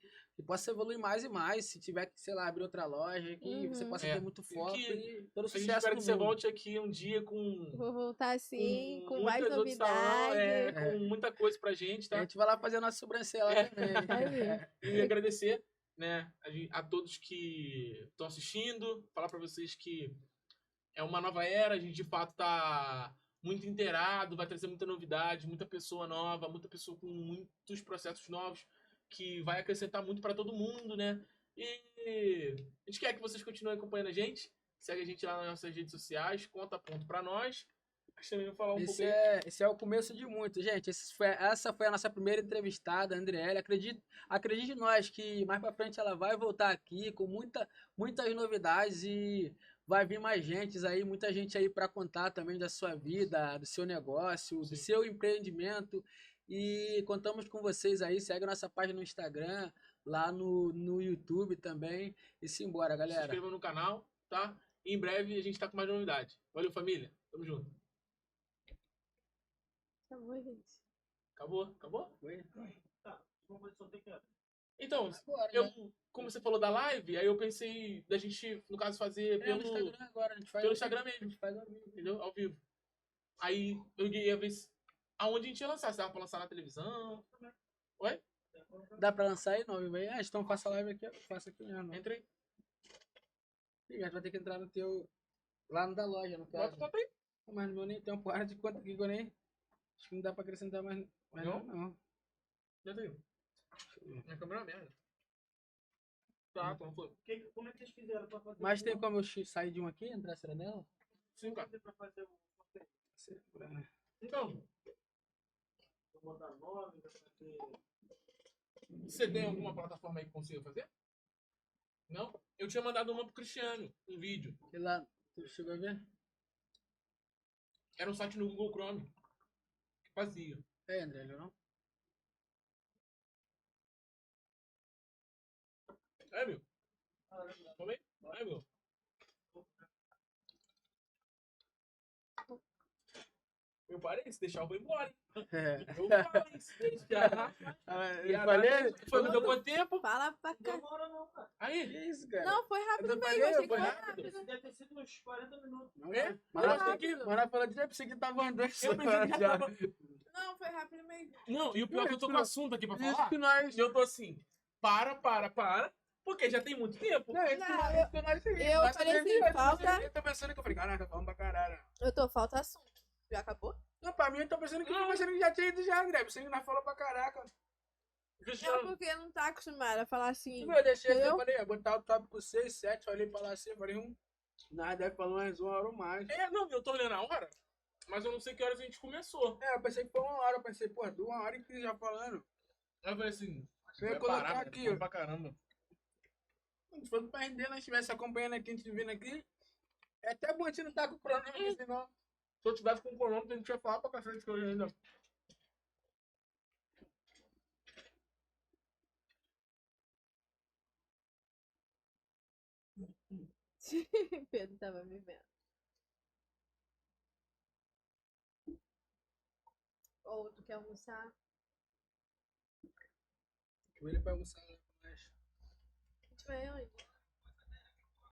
B: possa evoluir mais e mais. Se tiver que, sei lá, abrir outra loja, que você possa ter muito foco e todo o
A: a gente
B: sucesso
A: espera
B: do
A: que você
B: mundo.
A: volte aqui um dia com
C: Vou voltar assim, com mais
A: muitas outras salão,
C: novidades.
A: com muita coisa pra gente,
B: A
A: tá?
B: gente vai lá fazer a nossa sobrancelha lá também.
C: Vai ver.
A: E agradecer, né, a todos que estão assistindo, falar pra vocês que é uma nova era, a gente de fato tá muito inteirado, vai trazer muita novidade, muita pessoa nova, muita pessoa com muitos processos novos, que vai acrescentar muito pra todo mundo, né? E a gente quer que vocês continuem acompanhando a gente, segue a gente lá nas nossas redes sociais, conta ponto pra nós. Acho que também vou falar um pouco aí.
B: Esse é o começo de muito, gente. Essa foi a nossa primeira entrevistada, a Andriele. Acredite em nós que mais pra frente ela vai voltar aqui com muitas novidades e vai vir mais gente aí, muita gente aí para contar também da sua vida, do seu negócio, do seu empreendimento. E contamos com vocês aí. Segue a nossa página no Instagram, lá no YouTube também. E simbora,
A: Se
B: galera.
A: inscrevam no canal, tá? E em breve a gente tá com mais novidade. Valeu, família. Tamo junto.
C: Acabou, gente.
A: Acabou? Acabou?
B: Foi?
A: Então,
B: Agora, né?
A: como você falou da live, aí eu pensei da gente, no caso, fazer
B: No Instagram agora, a gente faz
A: pelo
B: ao
A: Instagram
B: vivo.
A: mesmo.
B: A gente faz ao vivo.
A: Entendeu? Ao vivo. Aí eu ia ver aonde a gente ia lançar. Se dava pra lançar na televisão. Oi?
B: Dá pra lançar aí não, viu? Então faça a live aqui, faça aqui mesmo.
A: Entra aí.
B: Ih, a gente vai ter que entrar no teu. Lá no da loja, no
A: Bota
B: caso.
A: conta aí.
B: Mas no meu nem tem uma porrada de conta aqui que eu nem. Acho que não dá pra acrescentar mais. Mas
A: Não?
B: não.
A: Bota aí. Minha câmera é uma merda. Tá, então foi.
D: Como é que vocês fizeram pra fazer
B: Mas tem como eu sair de um aqui e entrar a cera nela?
A: Sim, cara.
D: pra fazer o sorteio?
A: Então,
D: Vou botar nome, vai fazer.
A: você tem alguma plataforma aí que consiga fazer? Não? Eu tinha mandado uma pro Cristiano, um vídeo.
B: E lá, tu chegou a ver?
A: Era um site no Google Chrome. Que fazia.
B: É, André, não?
A: É, meu. Também? É, meu. Eu parei, se deixar eu vou embora. Hein?
B: É.
A: Eu falei, se deixar.
B: Eu falei?
A: Foi não deu quanto tempo?
C: Fala pra cá.
D: Demora não, cara.
B: Que
A: Aí.
B: isso, cara?
C: Não, foi rápido
B: Eu
C: mesmo.
B: falei,
C: Achei que
B: foi
C: foi
B: rápido.
C: rápido.
D: Deve ter sido uns 40 minutos.
B: Não
A: É?
B: é? Mas
A: Foi
B: nós
A: rápido.
B: falando de você que tava andando.
A: Eu pensei que já
B: já.
A: tava.
C: Não, foi rápido mesmo.
A: Não, e o pior é que eu tô com assunto aqui pra
B: Isso
A: falar.
B: que nós.
A: E eu tô assim, para, porque já tem muito tempo.
B: Não, isso que nós seguimos.
C: eu
B: Nós
C: falei assim,
B: seguimos,
C: falta-
B: Eu tô pensando que eu falei, caraca, tá falando pra caralho.
C: Eu tô, falta assunto. Já acabou?
B: Não, pra mim eu tô pensando que já tinha ido já, André. Pensando que nós falamos pra caraca.
C: É
A: Cristiano,
C: porque não tá acostumada a falar assim.
B: Eu deixei assim,
C: Eu?
B: eu falei, botar o tópico 6, 7, olhei pra lá assim, falei, nós deve falar mais 1 hora ou mais.
A: não, eu tô olhando a hora, mas eu não sei que horas a gente começou.
B: É, eu pensei que foi 1 hora, eu pensei, pô, 2 horas e já falando.
A: Aí eu falei assim,
B: Eu ia
A: vai
B: colocar
A: parar,
B: aqui,
A: velho,
B: ó.
A: pra caramba.
B: Se fosse pra render, nós estivesse acompanhando aqui, a gente vindo aqui. É até bom a gente não tá com o cronômetro, senão.
A: Se eu tivesse com o cronômetro, a gente ia falar pra cacete que hoje ainda.
C: Pedro tava me vendo. Ou tu quer almoçar?
B: Eu ele pra almoçar lá com nós.
C: A gente vai onde?